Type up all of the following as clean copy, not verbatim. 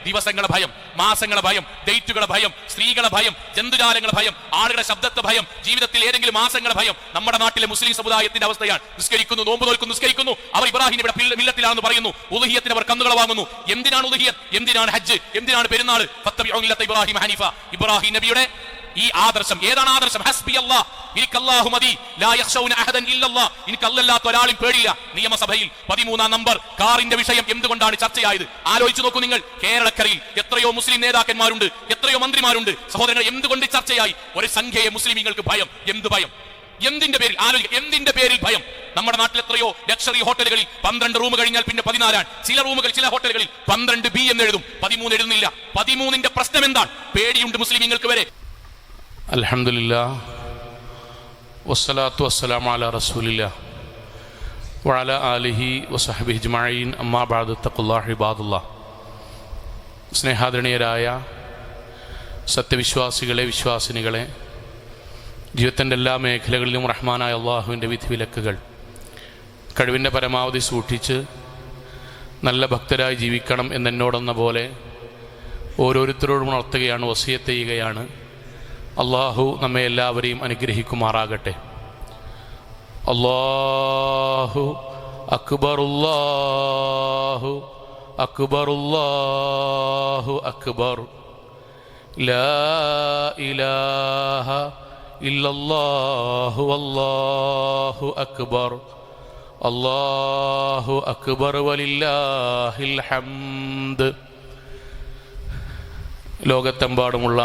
ദിവസങ്ങളെ ഭയം, മാസങ്ങളെ ഭയം, ഡേറ്റുകളെ ഭയം, സ്ത്രീകളെ ഭയം, ജന്തുജാലങ്ങളെ ഭയം, ആളുകളുടെ ശബ്ദത്തെ ഭയം, ജീവിതത്തിൽ ഏതെങ്കിലും മാസങ്ങളെ ഭയം. നമ്മുടെ നാട്ടിലെ മുസ്ലിം സമുദായത്തിന്റെ അവസ്ഥയാണ്. നിസ്കരിക്കുന്നു, നോമ്പ് നോൽക്കുന്നു, നിസ്കരിക്കുന്നു, അവർ ഇബ്രാഹിം ഇവിടെ മില്ലത്തിലാണെന്ന് പറയുന്നു. ഉളുഹിയത്തിന് അവർ കന്നുകളെ വാങ്ങുന്നു. എന്തിനാണ് ഉളുഹിയത്ത്? എന്തിനാണ് ഹജ്ജ്? എന്തിനാണ് പെരുന്നാൾ? ഫത്തബിഉ മില്ലത ഇബ്രാഹിം ഹനീഫ. ഇബ്രാഹിം നബിയുടെ ഈ ആദർശം ഏതാണ്? ആദർശം ഹസ്ബി അല്ലാഹ്, എനിക്ക് അല്ലാഹു മതി, ലാ യഖ്ശൗന അഹദൻ ഇല്ലല്ലാഹ്, എനിക്ക് അല്ലാഹു ഒരാളും പേടിയില്ല. നിയമസഭയിൽ 13-ാം നമ്പർ കാറിന്റെ വിഷയം എന്തുകൊണ്ടാണ് ചർച്ചയായത്? ആലോചിച്ചു നോക്കൂ നിങ്ങൾ. കേരളക്കരയിൽ എത്രയോ മുസ്ലിം നേതാക്കന്മാരുണ്ട്, എത്രയോ മന്ത്രിമാരുണ്ട്. സഹോദരങ്ങൾ, എന്തുകൊണ്ട് ചർച്ചയായി? ഒരു സംഖ്യയെ മുസ്ലിമീങ്ങൾക്ക് ഭയം. എന്ത് ഭയം? എന്തിന്റെ പേരിൽ? ആലോചിക്കുക, എന്തിന്റെ പേരിൽ ഭയം? നമ്മുടെ നാട്ടിൽ എത്രയോ ലക്ഷറി ഹോട്ടലുകളിൽ 12 റൂം കഴിഞ്ഞാൽ പിന്നെ 14 ചില റൂമുകൾ, ചില ഹോട്ടലുകളിൽ 12B എന്ന് എഴുതും, 13 എഴുതുന്നില്ല. 13ന്റെ പ്രശ്നം എന്താണ്? പേടിയുണ്ട് മുസ്ലിമീങ്ങൾക്ക് വരെ. അൽഹംദുലില്ലാഹ് വസ്സലാത്തു വസ്സലാമു അലാ റസൂലില്ലാഹ് വഅലാ ആലിഹി വസഹ്ബിഹി അജ്മഈൻ. അമ്മാ ബഅദ്. തഖ്വല്ലാഹി ഇബാദുല്ലാഹ്. സ്നേഹാദരണീയരായ സത്യവിശ്വാസികളെ, വിശ്വാസിനികളെ, ജീവിതത്തിൻ്റെ എല്ലാ മേഖലകളിലും റഹ്മാനായ അള്ളാഹുവിൻ്റെ വിധിവിലക്കുകൾ കഴിവിൻ്റെ പരമാവധി സൂക്ഷിച്ച് നല്ല ഭക്തരായി ജീവിക്കണം എന്നെന്നോടെന്ന പോലെ ഓരോരുത്തരോടും ഉണർത്തുകയാണ്, വസിയത്ത് ചെയ്യുകയാണ്. അള്ളാഹു നമ്മെ എല്ലാവരെയും അനുഗ്രഹിക്കുമാറാകട്ടെ. അല്ലാഹു അക്ബർ, അല്ലാഹു അക്ബർ, അല്ലാഹു അക്ബർ, ലാ ഇലാഹ ഇല്ലല്ലാഹു അല്ലാഹു അക്ബർ, അല്ലാഹു അക്ബർ വലില്ലാഹിൽ ഹംദ്. ലോകത്തെമ്പാടുമുള്ള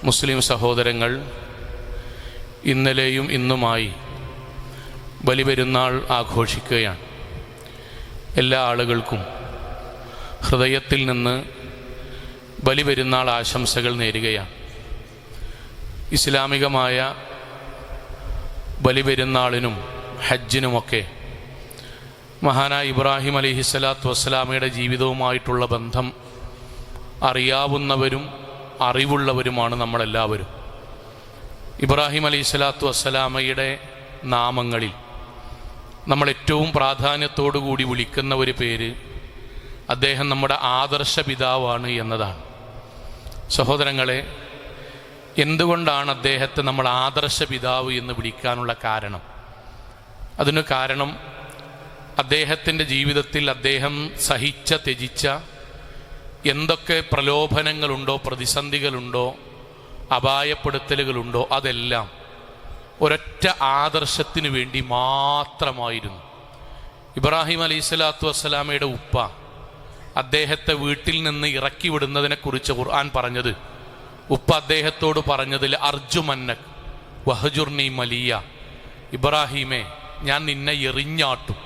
മുസ്ലിം സഹോദരങ്ങൾ ഇന്നലെയും ഇന്നുമായി ബലിപെരുന്നാൾ ആഘോഷിക്കുകയാണ്. എല്ലാ ആളുകൾക്കും ഹൃദയത്തിൽ നിന്ന് ബലിപെരുന്നാൾ ആശംസകൾ നേരുകയാണ്. ഇസ്ലാമികമായ ബലിപെരുന്നാളിനും ഹജ്ജിനുമൊക്കെ മഹാനായ ഇബ്രാഹിം അലൈഹിസ്സലാത്തു വസ്സലാമയുടെ ജീവിതവുമായിട്ടുള്ള ബന്ധം അറിയാവുന്നവരും അറിവുള്ളവരുമാണ് നമ്മളെല്ലാവരും. ഇബ്രാഹിം അലൈഹിസ്സലാത്തു വസ്സലാമയുടെ നാമങ്ങളിൽ നമ്മൾ ഏറ്റവും പ്രാധാന്യത്തോടു കൂടി വിളിക്കുന്ന ഒരു പേര്, അദ്ദേഹം നമ്മുടെ ആദർശ പിതാവാണ് എന്നതാണ്. സഹോദരങ്ങളെ, എന്തുകൊണ്ടാണ് അദ്ദേഹത്തെ നമ്മൾ ആദർശ പിതാവ് എന്ന് വിളിക്കാനുള്ള കാരണം? അതിന് കാരണം അദ്ദേഹത്തിൻ്റെ ജീവിതത്തിൽ അദ്ദേഹം സഹിച്ച, ത്യജിച്ച എന്തൊക്കെ പ്രലോഭനങ്ങളുണ്ടോ, പ്രതിസന്ധികളുണ്ടോ, അപായപ്പെടുത്തലുകളുണ്ടോ, അതെല്ലാം ഒരൊറ്റ ആദർശത്തിന് വേണ്ടി മാത്രമായിരുന്നു. ഇബ്രാഹിം അലൈഹിസ്സലാത്തു വസ്സലാമയുടെ ഉപ്പ അദ്ദേഹത്തെ വീട്ടിൽ നിന്ന് ഇറക്കി വിടുന്നതിനെക്കുറിച്ച് ഖുർആൻ പറഞ്ഞത്, ഉപ്പ അദ്ദേഹത്തോട് പറഞ്ഞതിൽ അർജുമന്നക് വഹജുർനി മലിയ, ഇബ്രാഹിമേ ഞാൻ നിന്നെ എറിഞ്ഞാട്ടും.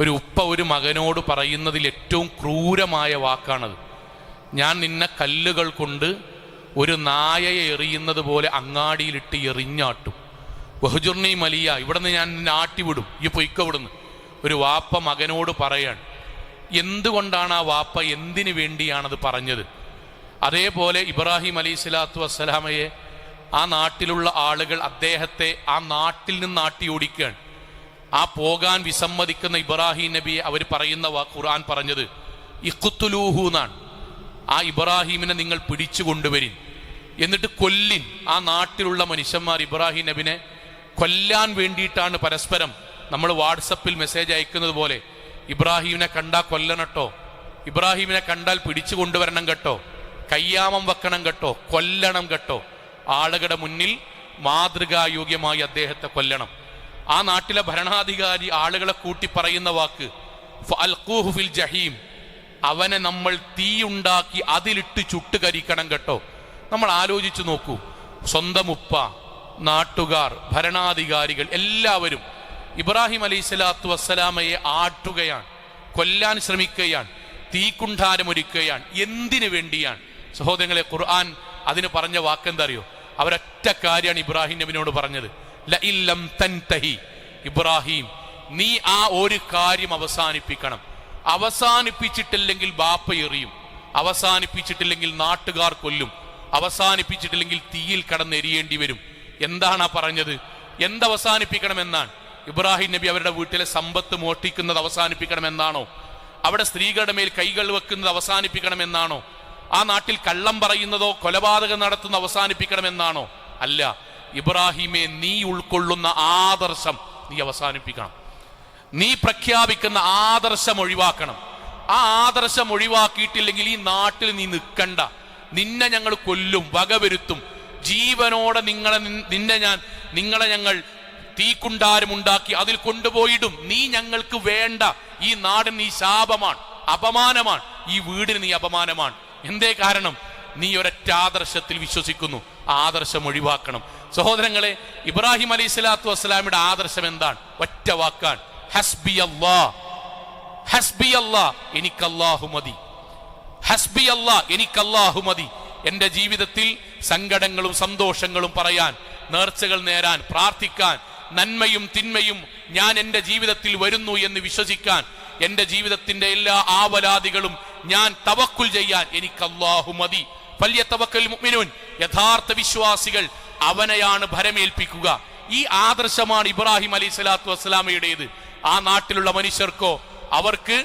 ഒരു ഉപ്പ ഒരു മകനോട് പറയുന്നതിൽ ഏറ്റവും ക്രൂരമായ വാക്കാണത്. ഞാൻ നിന്നെ കല്ലുകൾ കൊണ്ട് ഒരു നായയെ എറിയുന്നത് പോലെ അങ്ങാടിയിലിട്ട് എറിഞ്ഞാട്ടും. വഹജുർനി മലിയ, ഇവിടെ നിന്ന് ഞാൻ നിന്നെ ആട്ടിവിടും, ഈ പൊയ്ക്ക വിടുന്നു. ഒരു വാപ്പ മകനോട് പറയാണ്. എന്തുകൊണ്ടാണ് ആ വാപ്പ, എന്തിനു വേണ്ടിയാണത് പറഞ്ഞത്? അതേപോലെ ഇബ്രാഹിം അലൈഹിസ്സലാത്തു വസ്സലാമയെ ആ നാട്ടിലുള്ള ആളുകൾ അദ്ദേഹത്തെ ആ നാട്ടിൽ നിന്ന് ആട്ടി ഓടിക്കുകയാണ്. ആ പോകാൻ വിസമ്മതിക്കുന്ന ഇബ്രാഹിം നബിയെ അവർ പറയുന്ന ഖുർആൻ പറഞ്ഞത് ഇഖ്തുലൂഹു എന്നാണ്. ആ ഇബ്രാഹിമിനെ നിങ്ങൾ പിടിച്ചു കൊണ്ടുവരിൻ, എന്നിട്ട് കൊല്ലിൻ. ആ നാട്ടിലുള്ള മനുഷ്യന്മാർ ഇബ്രാഹിം നബിനെ കൊല്ലാൻ വേണ്ടിയിട്ടാണ് പരസ്പരം നമ്മൾ വാട്സപ്പിൽ മെസ്സേജ് അയക്കുന്നത് പോലെ, ഇബ്രാഹിമിനെ കണ്ടാൽ കൊല്ലണട്ടോ, ഇബ്രാഹിമിനെ കണ്ടാൽ പിടിച്ചു കൊണ്ടുവരണം കേട്ടോ, കയ്യാമം വെക്കണം കേട്ടോ, കൊല്ലണം കേട്ടോ. ആളുകളുടെ മുന്നിൽ മാതൃകായോഗ്യമായി അദ്ദേഹത്തെ കൊല്ലണം. ആ നാട്ടിലെ ഭരണാധികാരി ആളുകളെ കൂട്ടി പറയുന്ന വാക്ക് ഫഅൽഖൂഹു ഫിൽ ജഹീം, അവനെ നമ്മൾ തീയുണ്ടാക്കി അതിലിട്ട് ചുട്ടുകരിക്കണം കേട്ടോ. നമ്മൾ ആലോചിച്ചു നോക്കൂ, സ്വന്തം ഉപ്പ, നാട്ടുകാർ, ഭരണാധികാരികൾ എല്ലാവരും ഇബ്രാഹിം അലൈഹിസ്സലാത്തു വസ്സലാമയെ ആട്ടുകയാണ്, കൊല്ലാൻ ശ്രമിക്കുകയാണ്, തീക്കുണ്ഠാരമൊരുക്കുകയാണ്. എന്തിനു വേണ്ടിയാണ് സഹോദരങ്ങളെ? ഖുർആൻ അതിന് പറഞ്ഞ വാക്കെന്താ അറിയോ? അവരൊറ്റ കാര്യമാണ് ഇബ്രാഹിം നബിനോട് പറഞ്ഞത്, ലഇല്ലം തൻതഹി, ഇബ്രാഹിം നീ ആ ഒരു കാര്യം അവസാനിപ്പിക്കണം. അവസാനിപ്പിച്ചിട്ടില്ലെങ്കിൽ ബാപ്പ എറിയും, അവസാനിപ്പിച്ചിട്ടില്ലെങ്കിൽ നാട്ടുകാർ കൊല്ലും, അവസാനിപ്പിച്ചിട്ടില്ലെങ്കിൽ തീയിൽ കടന്നെരിയേണ്ടി വരും. എന്താണ് ആ പറഞ്ഞത്? എന്തവസാനിപ്പിക്കണമെന്നാണ്? ഇബ്രാഹിം നബി അവരുടെ വീട്ടിലെ സമ്പത്ത് മോഷ്ടിക്കുന്നത് അവസാനിപ്പിക്കണമെന്നാണോ? അവിടെ സ്ത്രീകളുടെ മേൽ കൈകൾ വെക്കുന്നത് അവസാനിപ്പിക്കണമെന്നാണോ? ആ നാട്ടിൽ കള്ളം പറയുന്നതോ കൊലപാതകം നടത്തുന്ന അവസാനിപ്പിക്കണമെന്നാണോ? അല്ല, ഇബ്രാഹിമെ, നീ ഉൾക്കൊള്ളുന്ന ആദർശം നീ അവസാനിപ്പിക്കണം. നീ പ്രഖ്യാപിക്കുന്ന ആദർശം ഒഴിവാക്കണം. ആ ആദർശം ഒഴിവാക്കിയിട്ടില്ലെങ്കിൽ ഈ നാട്ടിൽ നീ നിൽക്കണ്ട. നിന്നെ ഞങ്ങൾ കൊല്ലും, വകവരുത്തും, ജീവനോടെ നിങ്ങളെ ഞങ്ങൾ തീക്കുണ്ടാരമുണ്ടാക്കി അതിൽ കൊണ്ടുപോയിടും. നീ ഞങ്ങൾക്ക് വേണ്ട. ഈ നാടിന് നീ ശാപമാണ്, അപമാനമാണ്. ഈ വീടിന് നീ അപമാനമാണ്. എന്തേ കാരണം? നീ ഒരൊറ്റ ആദർശത്തിൽ വിശ്വസിക്കുന്നു. ആദർശം ഒഴിവാക്കണം. സഹോദരങ്ങളെ, ഇബ്രാഹിം അലൈഹി സ്വലാത്തു വസ്സലാമിയുടെ ആദർശം എന്താണ്? ഒറ്റ വാക്കാൻ, ഹസ്ബി അല്ലാ, ഹസ്ബി അല്ലാ, എനിക്കല്ലാഹു മതി. ഹസ്ബി അല്ലാ, എനിക്കല്ലാഹു മതി. എന്റെ ജീവിതത്തിൽ സങ്കടങ്ങളും സന്തോഷങ്ങളും പറയാൻ, നേർച്ചകൾ നേരാൻ, പ്രാർത്ഥിക്കാൻ, നന്മയും തിന്മയും ഞാൻ എന്റെ ജീവിതത്തിൽ വരുന്നു എന്ന് വിശ്വസിക്കാൻ, എന്റെ ജീവിതത്തിന്റെ എല്ലാ ആവലാദികളും ഞാൻ തവക്കുൽ ചെയ്യാൻ എനിക്ക് അല്ലാഹു മതി. ഫല്യതവക്കൽ മുഅ്മിനൂൻ, യഥാർത്ഥ വിശ്വാസികൾ അവനെയാണ് ഭരമേൽപ്പിക്കുക. ഈ ആദർശമാണ് ഇബ്രാഹിം അലൈഹി സ്വലാത്തു വസ്സലാമയുടേത്. ആ നാട്ടിലുള്ള മനുഷ്യർക്കോ അവർക്ക്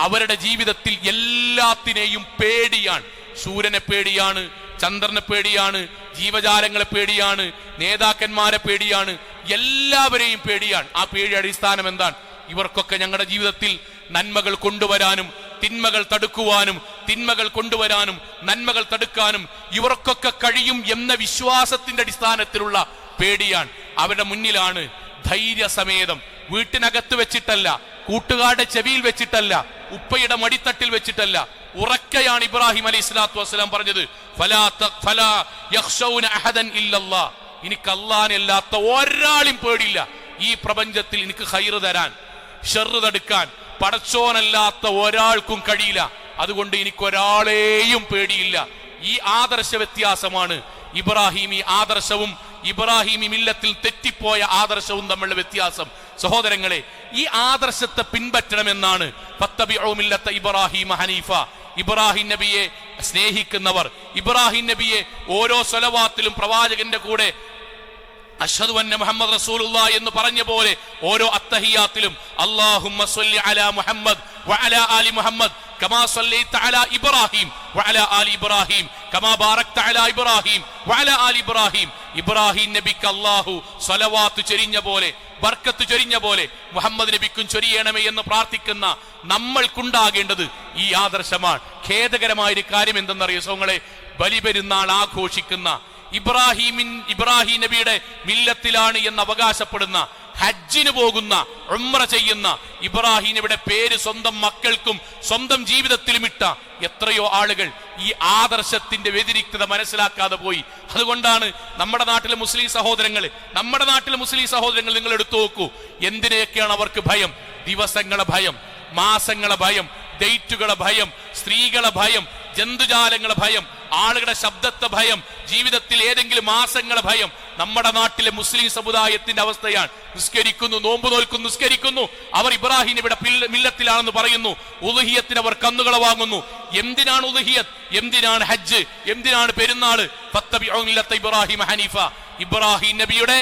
അവരുടെ ജീവിതത്തിൽ എല്ലാത്തിനെയും പേടിയാണ്. സൂര്യനെ പേടിയാണ്, ചന്ദ്രനെ പേടിയാണ്, ജീവജാലങ്ങളെ പേടിയാണ്, നേതാക്കന്മാരെ പേടിയാണ്, എല്ലാവരെയും പേടിയാണ്. ആ പേടി അടിസ്ഥാനം എന്താണ്? ഇവർക്കൊക്കെ ഞങ്ങളുടെ ജീവിതത്തിൽ നന്മകൾ കൊണ്ടുവരാനും തിന്മകൾ തടുക്കുവാനും, തിന്മകൾ കൊണ്ടുവരാനും നന്മകൾ തടുക്കാനും ഇവർക്കൊക്കെ കഴിയും എന്ന വിശ്വാസത്തിന്റെ അടിസ്ഥാനത്തിലുള്ള പേടിയാണ്. അവരുടെ മുന്നിലാണ് ധൈര്യസമേതം, വീട്ടിനകത്ത് വെച്ചിട്ടല്ല, കൂട്ടുകാരുടെ ചെവിയിൽ വെച്ചിട്ടല്ല, ഉപ്പയുടെ മടിത്തട്ടിൽ വെച്ചിട്ടല്ല, ഉറക്കെയാണ് ഇബ്രാഹിം അലൈഹി സ്വലാത്തു വസ്സലാം പറഞ്ഞത്, ഫലാ യഖ്ശൗന അഹദൻ ഇല്ലല്ലാ, എനിക്ക് അല്ലാഹുവല്ലാത്ത ഒരാളും പേടിയില്ല. ഈ പ്രപഞ്ചത്തിൽ എനിക്ക് ഖൈർ തരാൻ, ഷർറ് തടുക്കാൻ പടച്ചോനല്ലാത്ത ഒരാൾക്കും കഴിയില്ല. അതുകൊണ്ട് എനിക്കൊരാളെയും പേടിയില്ല. ഈ ആദർശ വ്യത്യാസമാണ് ഇബ്രാഹിമി ആദർശവും ഇബ്രാഹിമി മില്ലത്തിൽ തെറ്റിപ്പോയ ആദർശവും തമ്മിലുള്ള വ്യത്യാസം. സഹോദരങ്ങളെ, ഈ ആദർശത്തെ പിൻപറ്റണമെന്നാണ് ഫത്തബിഉ മില്ലത്ത ഇബ്രാഹിമ ഹനീഫ. ഇബ്രാഹിം നബിയെ സ്നേഹിക്കുന്നവർ, ഇബ്രാഹിം നബിയെ ഓരോ സ്വലവാത്തിലും പ്രവാചകന്റെ കൂടെ അഷ്ഹദു അന്ന മുഹമ്മദ് റസൂലുള്ളാഹി എന്ന് പറഞ്ഞ പോലെ ഓരോ അത്തഹിയാത്തിലും അല്ലാഹുമ്മ സ്വല്ലി അലാ മുഹമ്മദ് വഅലാ ആലി മുഹമ്മദ് കമാ സ്വല്ലൈത അലാ ഇബ്രാഹിം വഅലാ ആലി ഇബ്രാഹിം കമാ ബാറക്ത അലാ ഇബ്രാഹിം വഅലാ ആലി ഇബ്രാഹിം. ഇബ്രാഹിം നബിക്ക് അല്ലാഹു സ്വലവാത്ത് ചൊരിഞ്ഞ പോലെ, ബർക്കത്ത് ചൊരിഞ്ഞ പോലെ മുഹമ്മദ് നബിക്കും ചൊരിയണമേ എന്ന് പ്രാർത്ഥിക്കുന്ന നമ്മൾക്കുണ്ടാകേണ്ടത് ഈ ആദർശമാണ്. ഖേദകരമായ ഒരു കാര്യം എന്തെന്നറിയോ സോങ്ങളെ? ബലിപെരുന്നാൾ ആഘോഷിക്കുന്ന, ഇബ്രാഹിം നബിയുടെ മില്ലത്തിലാണ് എന്ന് അവകാശപ്പെടുന്ന, ഹജ്ജിന് പോകുന്ന, ഉംറ ചെയ്യുന്ന ഇബ്രാഹിം നബിയുടെ പേര് സ്വന്തം മക്കൾക്കും സ്വന്തം ജീവിതത്തിലും ഇട്ട എത്രയോ ആളുകൾ ഈ ആദർശത്തിന്റെ വ്യതിരിക്തത മനസ്സിലാക്കാതെ പോയി. അതുകൊണ്ടാണ് നമ്മുടെ നാട്ടിലെ മുസ്ലിം സഹോദരങ്ങൾ നിങ്ങൾ എടുത്തു നോക്കൂ, എന്തിനെയൊക്കെയാണ് അവർക്ക് ഭയം? ദിവസങ്ങളെ ഭയം, മാസങ്ങളെ ഭയം, ഡേറ്റുകളെ ഭയം, സ്ത്രീകളെ ഭയം, ജന്തുജാലങ്ങളെ ഭയം, ആളുകളുടെ ശബ്ദത്തെ ഭയം, ജീവിതത്തിൽ ഏതെങ്കിലും മാസങ്ങളെ ഭയം. നമ്മുടെ നാട്ടിലെ മുസ്ലിം സമുദായത്തിന്റെ അവസ്ഥയാണ്. നിസ്കരിക്കുന്നു, നോമ്പ് നോൽക്കുന്നു, നിസ്കരിക്കുന്നു, അവർ ഇബ്രാഹിം നബിയുടെ മില്ലത്തിലാണെന്ന് പറയുന്നു. ഉളുഹിയത്തിന് അവർ കന്നുകളെ വാങ്ങുന്നു. എന്തിനാണ് ഉളുഹിയത്ത്? എന്തിനാണ് ഹജ്ജ്? എന്തിനാണ് പെരുന്നാള്? ഫത്തബിഉ മില്ലത്ത ഇബ്രാഹിം ഹനീഫ. ഇബ്രാഹിം നബിയുടെ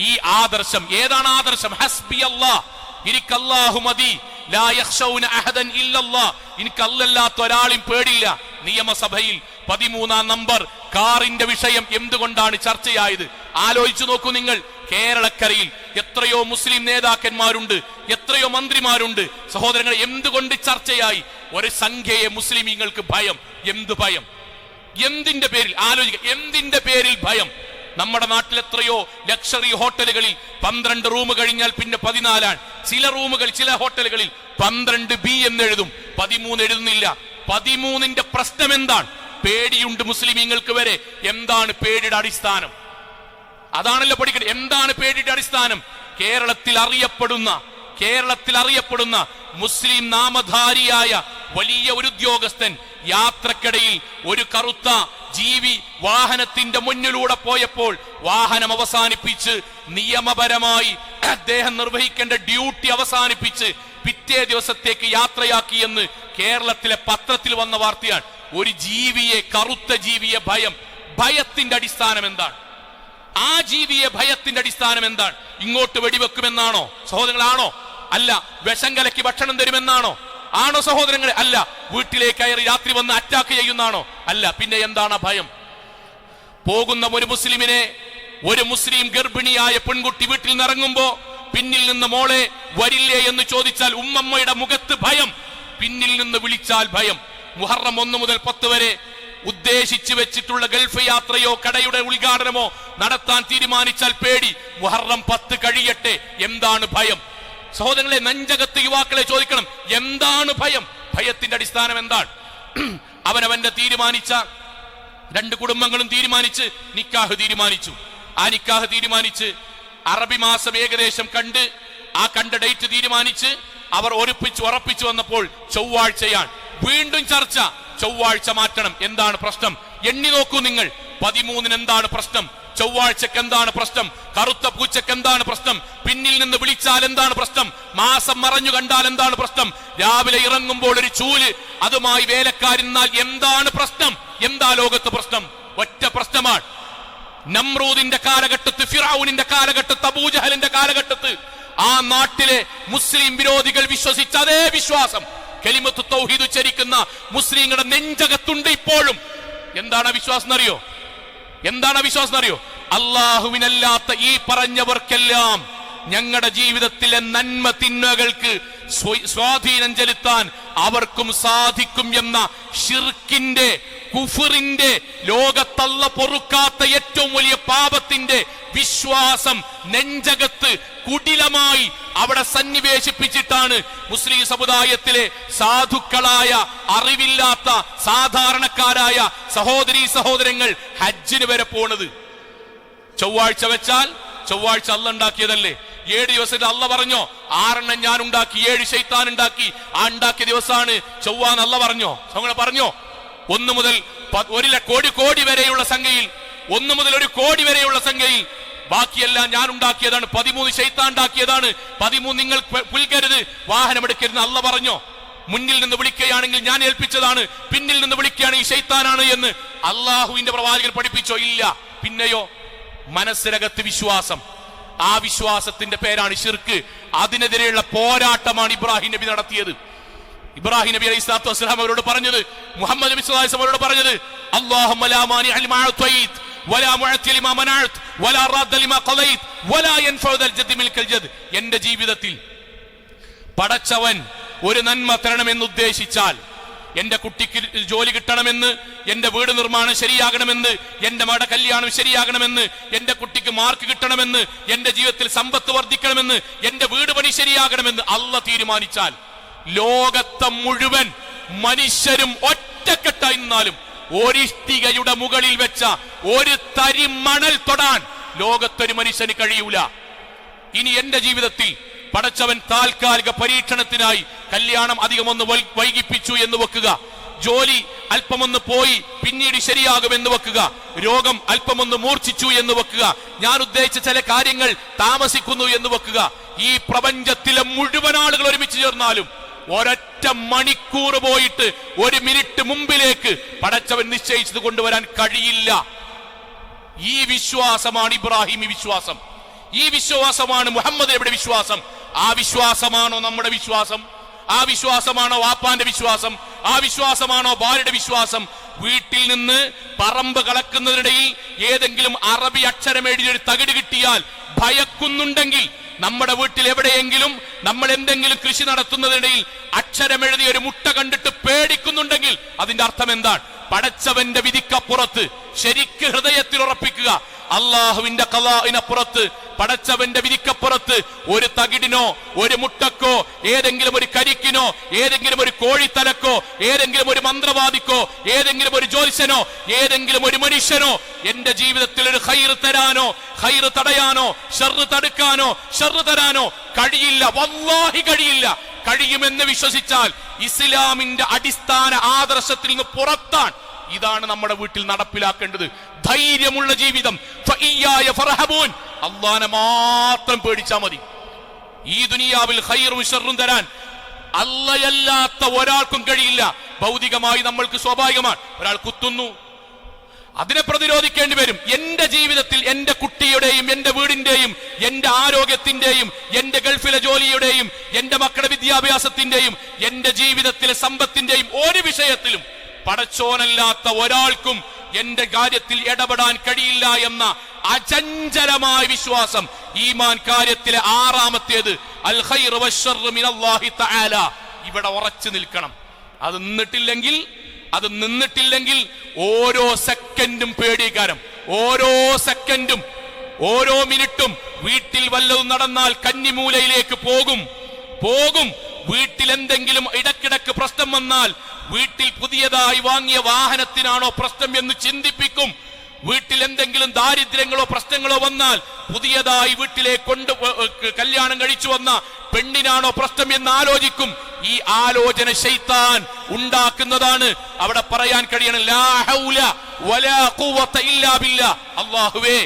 ഈ ആദർശം ഏതാണ്? ആദർശം ഹസ്ബി അല്ലാഹ്, എനിക്കല്ലാഹു മതി, ലാ യഖ്ശൗന അഹദൻ ഇല്ലല്ലാഹ്, എനിക്ക് അല്ലാത്ത ഒരാളും പേടില്ല. നിയമസഭയിൽ 13-ാം നമ്പർ കാറിന്റെ വിഷയം എന്തുകൊണ്ടാണ് ചർച്ചയായത്? ആലോചിച്ചു നോക്കൂ നിങ്ങൾ. കേരളക്കരയിൽ എത്രയോ മുസ്ലിം നേതാക്കന്മാരുണ്ട്, എത്രയോ മന്ത്രിമാരുണ്ട്. സഹോദരങ്ങളെ, എന്തുകൊണ്ട് ചർച്ചയായി? ഒരു സംഖ്യയെ മുസ്ലിമീങ്ങൾക്ക് ഭയം. എന്ത് ഭയം? എന്തിന്റെ പേരിൽ? ആലോചിക്കുക, എന്തിന്റെ പേരിൽ ഭയം? നമ്മുടെ നാട്ടിൽ എത്രയോ ലക്ഷറി ഹോട്ടലുകളിൽ 12 റൂം കഴിഞ്ഞാൽ പിന്നെ 14ആണ്. ചില റൂമുകൾ, ചില ഹോട്ടലുകളിൽ 12B എന്നെഴുതും, 13 എഴുതുന്നില്ല. 13ന്റെ പ്രശ്നം എന്താണ്? പേടിയുണ്ട് മുസ്ലിമീങ്ങൾക്ക് വരെ. എന്താണ് പേടിയുടെ അടിസ്ഥാനം? അതാണല്ലോ പഠിക്കുന്നത്. എന്താണ് പേടിയുടെ അടിസ്ഥാനം? കേരളത്തിൽ അറിയപ്പെടുന്ന മുസ്ലിം നാമധാരിയായ വലിയ ഒരു ഉദ്യോഗസ്ഥൻ യാത്രക്കിടയിൽ ഒരു കറുത്ത ജീവി വാഹനത്തിന്റെ മുന്നിലൂടെ പോയപ്പോൾ വാഹനം അവസാനിപ്പിച്ച് നിയമപരമായി അദ്ദേഹം നിർവഹിക്കേണ്ട ഡ്യൂട്ടി അവസാനിപ്പിച്ച് പിറ്റേ ദിവസത്തേക്ക് യാത്രയാക്കി എന്ന് കേരളത്തിലെ പത്രത്തിൽ വന്ന വാർത്തയാണ്. ഒരു ജീവിയെ, കറുത്ത ജീവിയെ ഭയത്തിന്റെ അടിസ്ഥാനം എന്താണ്? ആ ജീവിയെ ഭയത്തിന്റെ അടിസ്ഥാനം എന്താണ്? ഇങ്ങോട്ട് വെടിവെക്കുമെന്നാണോ? സഹോദരങ്ങളാണോ? അല്ല. വിഷം കലക്കി ഭക്ഷണം തരുമെന്നാണോ? ആണോ സഹോദരങ്ങളെ? അല്ല. വീട്ടിലേക്ക് കയറി രാത്രി വന്ന് അറ്റാക്ക് ചെയ്യുന്നതാണോ? അല്ല. പിന്നെ എന്താണ് ഭയം? പോകുന്ന ഒരു മുസ്ലിം ഗർഭിണിയായ പെൺകുട്ടി വീട്ടിൽ നിന്ന് ഇറങ്ങുമ്പോ പിന്നിൽ നിന്ന് മോളെ വരില്ലേ എന്ന് ചോദിച്ചാൽ ഉമ്മമ്മയുടെ മുഖത്ത് ഭയം, പിന്നിൽ നിന്ന് വിളിച്ചാൽ ഭയം. മുഹറം 1 മുതൽ 10 വരെ ഉദ്ദേശിച്ചു വെച്ചിട്ടുള്ള ഗൾഫ് യാത്രയോ കടയുടെ ഉദ്ഘാടനമോ നടത്താൻ തീരുമാനിച്ചാൽ പേടി. മുഹറം 10 കഴിയട്ടെ. എന്താണ് ഭയം? സഹോദരങ്ങളെ, നെഞ്ചകത്ത് യുവാക്കളെ ചോദിക്കണം, എന്താണ് ഭയം? ഭയത്തിന്റെ അടിസ്ഥാനം എന്താണ്? അവനവന്റെ തീരുമാനിച്ച 2 കുടുംബങ്ങളും തീരുമാനിച്ച് നിക്കാഹ് തീരുമാനിച്ചു. ആ നിക്കാഹ് തീരുമാനിച്ച് അറബി മാസം ഏകദേശം കണ്ട് ആ കണ്ട ഡേറ്റ് തീരുമാനിച്ച് അവർ ഉറപ്പിച്ചു വന്നപ്പോൾ ചൊവ്വാഴ്ചയാണ്. വീണ്ടും ചർച്ച, ചൊവ്വാഴ്ച മാറ്റണം. എന്താണ് പ്രശ്നം? എണ്ണി നോക്കൂ നിങ്ങൾ. 13 എന്താണ് പ്രശ്നം? ചൊവ്വാഴ്ചക്ക് എന്താണ് പ്രശ്നം? കറുത്ത പൂച്ചക്ക് എന്താണ് പ്രശ്നം? പിന്നിൽ നിന്ന് വിളിച്ചാൽ എന്താണ് പ്രശ്നം? മാസം മറഞ്ഞു കണ്ടാൽ എന്താണ് പ്രശ്നം? രാവിലെ ഇറങ്ങുമ്പോൾ ഒരു ചൂല്, അതുമായി വേലക്കാരിന്നാൽ എന്താണ് പ്രശ്നം? എന്താ ലോകത്ത് പ്രശ്നം? ഒറ്റ പ്രശ്നമാണ്. നമ്രൂദിന്റെ കാലഘട്ടത്ത്, ഫിറഔനിന്റെ കാലഘട്ടത്ത്, അബൂജഹലിന്റെ കാലഘട്ടത്ത് ആ നാട്ടിലെ മുസ്ലിം വിരോധികൾ വിശ്വസിച്ച അതേ വിശ്വാസം കലിമത്ത് തൗഹീദ് ഉച്ചരിക്കുന്ന മുസ്ലിങ്ങളുടെ നെഞ്ചകത്തുണ്ട് ഇപ്പോഴും. എന്താണ് വിശ്വാസം എന്നറിയോ? എന്താണ് വിശ്വാസം എന്നറിയോ? അല്ലാഹുവിനല്ലാത്ത ഈ പറഞ്ഞവർക്കെല്ലാം ഞങ്ങളുടെ ജീവിതത്തിലെ നന്മ തിന്മകൾക്ക് സ്വാധീനം ചെലുത്താൻ അവർക്കും സാധിക്കും എന്ന ഷിർക്കിന്റെ, കുഫറിന്റെ, ലോകത്തല്ല പൊറുക്കാത്ത ഏറ്റവും വലിയ പാപത്തിന്റെ വിശ്വാസം നെഞ്ചകത്ത് കുടിലമായി അവിടെ സന്നിവേശിപ്പിച്ചിട്ടാണ് മുസ്ലിം സമുദായത്തിലെ സാധുക്കളായ, അറിവില്ലാത്ത, സാധാരണക്കാരായ സഹോദരങ്ങൾ ഹജ്ജിന് വരെ പോണത്. ചൊവ്വാഴ്ച വെച്ചാൽ ചൊവ്വാഴ്ച അല്ല ഉണ്ടാക്കിയതല്ലേ? 7 ദിവസത്തിൽ അല്ല പറഞ്ഞോ 6 ഞാൻ ഉണ്ടാക്കി, 7 ശൈത്താൻ ഉണ്ടാക്കി. ആ ഉണ്ടാക്കിയ ദിവസമാണ് ചൊവ്വാന്ന് അല്ല പറഞ്ഞോ? പറഞ്ഞോ? 1 മുതൽ 1 കോടി വരെയുള്ള സംഖ്യയിൽ, 1 മുതൽ 1 കോടി വരെയുള്ള സംഖ്യയിൽ ബാക്കിയെല്ലാം ഞാൻ ഉണ്ടാക്കിയതാണ്. 13 ശൈത്താൻ ഉണ്ടാക്കിയതാണ്. 13 നിങ്ങൾ പുൽക്കരുത്, വാഹനമെടുക്കരുത് അല്ല പറഞ്ഞോ? മുന്നിൽ നിന്ന് വിളിക്കുകയാണെങ്കിൽ ഞാൻ ഏൽപ്പിച്ചതാണ്, പിന്നിൽ നിന്ന് വിളിക്കുകയാണെങ്കിൽ ശൈത്താനാണ് എന്ന് അള്ളാഹുവിന്റെ പ്രവാചകൻ പഠിപ്പിച്ചോ? ഇല്ല. പിന്നെയോ മനസ്സിനകത്ത് വിശ്വാസം, ആ വിശ്വാസത്തിന്റെ പേരാണ് ശിർക്ക്. അതിനെതിരെയുള്ള പോരാട്ടമാണ് ഇബ്രാഹിം നബി നടത്തിയത്. ഇബ്രാഹിം നബി അലൈഹി സ്വലാത്തു വസ്സലാം അവരോട് പറഞ്ഞത്, മുഹമ്മദ് നബി സ്വല്ലല്ലാഹു അലൈഹി വസല്ലം അവരോട് പറഞ്ഞത്, അല്ലാഹുമ്മ ലാ മാനിഅ ലിമാ അഅ്തൈത് വലാ മുഅത്തി ലിമാ മനഅത് വലാ റാദ്ദ ലിമാ ഖളൈത് വലാ യൻഫഉ ദൽ ജദ്ദി മിൽകൽ ജദ്. എന്റെ ജീവിതത്തിൽ പടച്ചവൻ ഒരു നന്മ തരണമെന്ന് ഉദ്ദേശിച്ചാൽ, എന്റെ കുട്ടിക്ക് ജോലി കിട്ടണമെന്ന്, എന്റെ വീട് നിർമ്മാണം ശരിയാകണമെന്ന്, എന്റെ മകളുടെ കല്യാണം ശരിയാകണമെന്ന്, എന്റെ കുട്ടിക്ക് മാർക്ക് കിട്ടണമെന്ന്, എന്റെ ജീവിതത്തിൽ സമ്പത്ത് വർദ്ധിക്കണമെന്ന്, എന്റെ വീട് പണി ശരിയാകണമെന്ന് അല്ലാഹ് തീരുമാനിച്ചാൽ, ലോകത്തെ മുഴുവൻ മനുഷ്യരും ഒറ്റക്കെട്ടായി നിന്നാലും ഒരിഷ്ടികയുടെ മുകളിൽ വെച്ച ഒരു തരി മണൽ തൊടാൻ ലോകത്തൊരു മനുഷ്യന് കഴിയൂല. ഇനി എന്റെ ജീവിതത്തിൽ പടച്ചവൻ താൽക്കാലിക പരീക്ഷണത്തിനായി കല്യാണം അധികമൊന്ന് വൈകിപ്പിച്ചു എന്ന് വെക്കുക, ജോലി അല്പമൊന്ന് പോയി പിന്നീട് ശരിയാകുമെന്ന് വെക്കുക, രോഗം അല്പമൊന്ന് മൂർച്ഛിച്ചു എന്ന് വെക്കുക, ഞാൻ ഉദ്ദേശിച്ച ചില കാര്യങ്ങൾ താമസിക്കുന്നു എന്ന് വെക്കുക. ഈ പ്രപഞ്ചത്തിലെ മുഴുവൻ ആളുകൾ ഒരുമിച്ച് ചേർന്നാലും ഒരൊറ്റ മണിക്കൂർ പോയിട്ട് 1 മിനിറ്റ് മുമ്പിലേക്ക് പടച്ചവൻ നിശ്ചയിച്ചത് കൊണ്ടുവരാൻ കഴിയില്ല. ഈ വിശ്വാസമാണ് ഇബ്രാഹിമി വിശ്വാസം. ഈ വിശ്വാസമാണ് മുഹമ്മദ് നബിയുടെ വിശ്വാസം. ആ വിശ്വാസമാണോ നമ്മുടെ വിശ്വാസം? ആ വിശ്വാസമാണോ വാപ്പാന്റെ വിശ്വാസം? ആ വിശ്വാസമാണോ ഭാര്യയുടെ വിശ്വാസം? വീട്ടിൽ നിന്ന് പറമ്പ് കളക്കുന്നതിനിടയിൽ ഏതെങ്കിലും അറബി അക്ഷരം എഴുതിയൊരു തകിട് കിട്ടിയാൽ ഭയക്കുന്നുണ്ടെങ്കിൽ, നമ്മുടെ വീട്ടിൽ എവിടെയെങ്കിലും നമ്മൾ എന്തെങ്കിലും കൃഷി നടത്തുന്നതിനിടയിൽ അക്ഷരമെഴുതിയ ഒരു മുട്ട കണ്ടിട്ട് പേടിക്കുന്നുണ്ടെങ്കിൽ അതിന്റെ അർത്ഥം എന്താണ്? പടച്ചവന്റെ വിധിക്കപ്പുറത്ത് ശരിക്ക് ഹൃദയത്തിൽ ഉറപ്പിക്കുക, അള്ളാഹുവിന്റെ ഖളാഇനപ്പുറത്ത്, പടച്ചവന്റെ വിധിക്കപ്പുറത്ത് ഒരു തകിടിനോ ഒരു മുട്ടക്കോ ഏതെങ്കിലും ഒരു കരിക്കിനോ ഏതെങ്കിലും ഒരു കോഴിത്തലക്കോ ഏതെങ്കിലും ഒരു മന്ത്രവാദിക്കോ ഏതെങ്കിലും ഒരു ജ്യോത്സ്യനോ ഏതെങ്കിലും ഒരു മനുഷ്യനോ എന്റെ ജീവിതത്തിൽ ഒരു ഖൈർ തരാനോ ഖൈർ തടയാനോ ഷർറ് തടുക്കാനോ ഷർറ് തരാനോ കഴിയില്ല. വല്ലാഹി കഴിയില്ല. കഴിയുമെന്ന് വിശ്വസിച്ചാൽ ഇസ്ലാമിന്റെ അടിസ്ഥാന ആദർശത്തിൽ നിന്ന് പുറത്താണ്. ഇതാണ് നമ്മുടെ വീട്ടിൽ നടപ്പിലാക്കേണ്ടത്. ധൈര്യമുള്ള ജീവിതം. അല്ലാഹനെ മാത്രം പേടിച്ചാൽ മതി. ഈ ദുനിയാവിൽ ഖൈറും ശർറും തരാൻ അല്ലാഹയല്ലാത്ത ഒരാൾക്കും കഴിയില്ല. ഭൗതികമായി നമ്മൾക്ക് സ്വാഭാവികമാണ്, ഒരാൾ കുത്തുന്നു, അതിനെ പ്രതിരോധിക്കേണ്ടി വരും. എന്റെ ജീവിതത്തിൽ എന്റെ കുട്ടിയുടെയും എന്റെ വീടിന്റെയും എന്റെ ആരോഗ്യത്തിന്റെയും എന്റെ ഗൾഫിലെ ജോലിയുടെയും എന്റെ മക്കളുടെ വിദ്യാഭ്യാസത്തിന്റെയും എന്റെ ജീവിതത്തിലെ സമ്പത്തിന്റെയും ഒരു വിഷയത്തിലും പടച്ചോനല്ലാത്ത ഒരാൾക്കും എന്റെ കാര്യത്തിൽ ഇടപെടാൻ കഴിയില്ല എന്ന അചഞ്ചലമായ വിശ്വാസം ഈമാൻ കാര്യത്തിലെ ആറാമത്തേത് അൽ ഖൈറു വശ്ശർറു മിനല്ലാഹി തആല ഇവിടെ ഉറച്ചു നിൽക്കണം. അത് നിന്നിട്ടില്ലെങ്കിൽ ഓരോ സെക്കൻഡും പേടിക്കാരം, ഓരോ സെക്കൻഡും ഓരോ മിനിറ്റും വീട്ടിൽ വല്ലതും നടന്നാൽ കന്നിമൂലയിലേക്ക് പോകും. വീട്ടിൽ എന്തെങ്കിലും ഇടക്കിടക്ക് പ്രശ്നം വന്നാൽ വീട്ടിൽ പുതിയതായി വാങ്ങിയ വാഹനത്തിനാണോ പ്രശ്നം എന്ന് ചിന്തിപ്പിക്കും. വീട്ടിൽ എന്തെങ്കിലും ദാരിദ്ര്യങ്ങളോ പ്രശ്നങ്ങളോ വന്നാൽ പുതിയതായി വീട്ടിലേക്ക് കല്യാണം കഴിച്ചു വന്ന പെണ്ണിനാണോ പ്രശ്നം എന്ന് ആലോചിക്കും. ഈ ആലോചന ശൈത്താൻ ഉണ്ടാക്കുന്നതാണ്. അവിടെ പറയാൻ കഴിയണം ലാ ഹൗല വലാ ഖുവത ഇല്ലാ ബില്ലാഹ്. അല്ലാഹുവേ,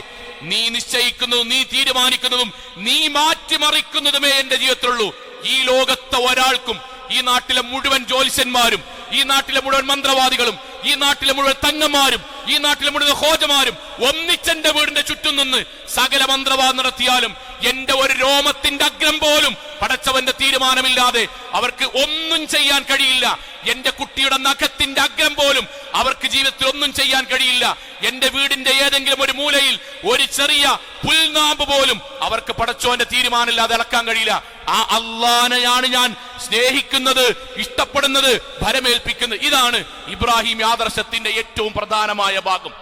നീ നിശ്ചയിക്കുന്നതും നീ തീരുമാനിക്കുന്നതും നീ മാറ്റിമറിക്കുന്നതുമേ എന്റെ ജീവിതത്തിലുള്ളൂ. ഈ ലോകത്തെ ഒരാൾക്കും, ഈ നാട്ടിലെ മുഴുവൻ ജ്യോത്സ്യന്മാരും, ഈ നാട്ടിലെ മുഴുവൻ മന്ത്രവാദികളും, ഈ നാട്ടിലെ മുഴുവൻ തങ്ങന്മാരും, ഈ നാട്ടിലെ മുഴുവൻ ഹോജമാരും ഒന്നിച്ചെന്റെ വീടിന്റെ ചുറ്റും നിന്ന് സകല മന്ത്രവാദം നടത്തിയാലും എന്റെ ഒരു രോമത്തിന്റെ അഗ്രം പോലും പടച്ചവന്റെ തീരുമാനമില്ലാതെ അവർക്ക് ഒന്നും ചെയ്യാൻ കഴിയില്ല. എന്റെ കുട്ടിയുടെ നഖത്തിന്റെ അഗ്രം പോലും അവർക്ക് ജീവിതത്തിൽ ഒന്നും ചെയ്യാൻ കഴിയില്ല. എന്റെ വീടിന്റെ ഏതെങ്കിലും ഒരു മൂലയിൽ ഒരു ചെറിയ പുൽനാമ്പ് പോലും അവർക്ക് പടച്ചോന്റെ തീരുമാനമില്ലാതെ ഇളക്കാൻ കഴിയില്ല. ആ അല്ലാഹനെയാണ് ഞാൻ സ്നേഹിക്കുന്നത്, ഇഷ്ടപ്പെടുന്നത്, ഭരമേൽപ്പിക്കുന്നത്. ഇതാണ് ഇബ്രാഹിം ആദർശത്തിന്റെ ഏറ്റവും പ്രധാനമായ ഭാഗം.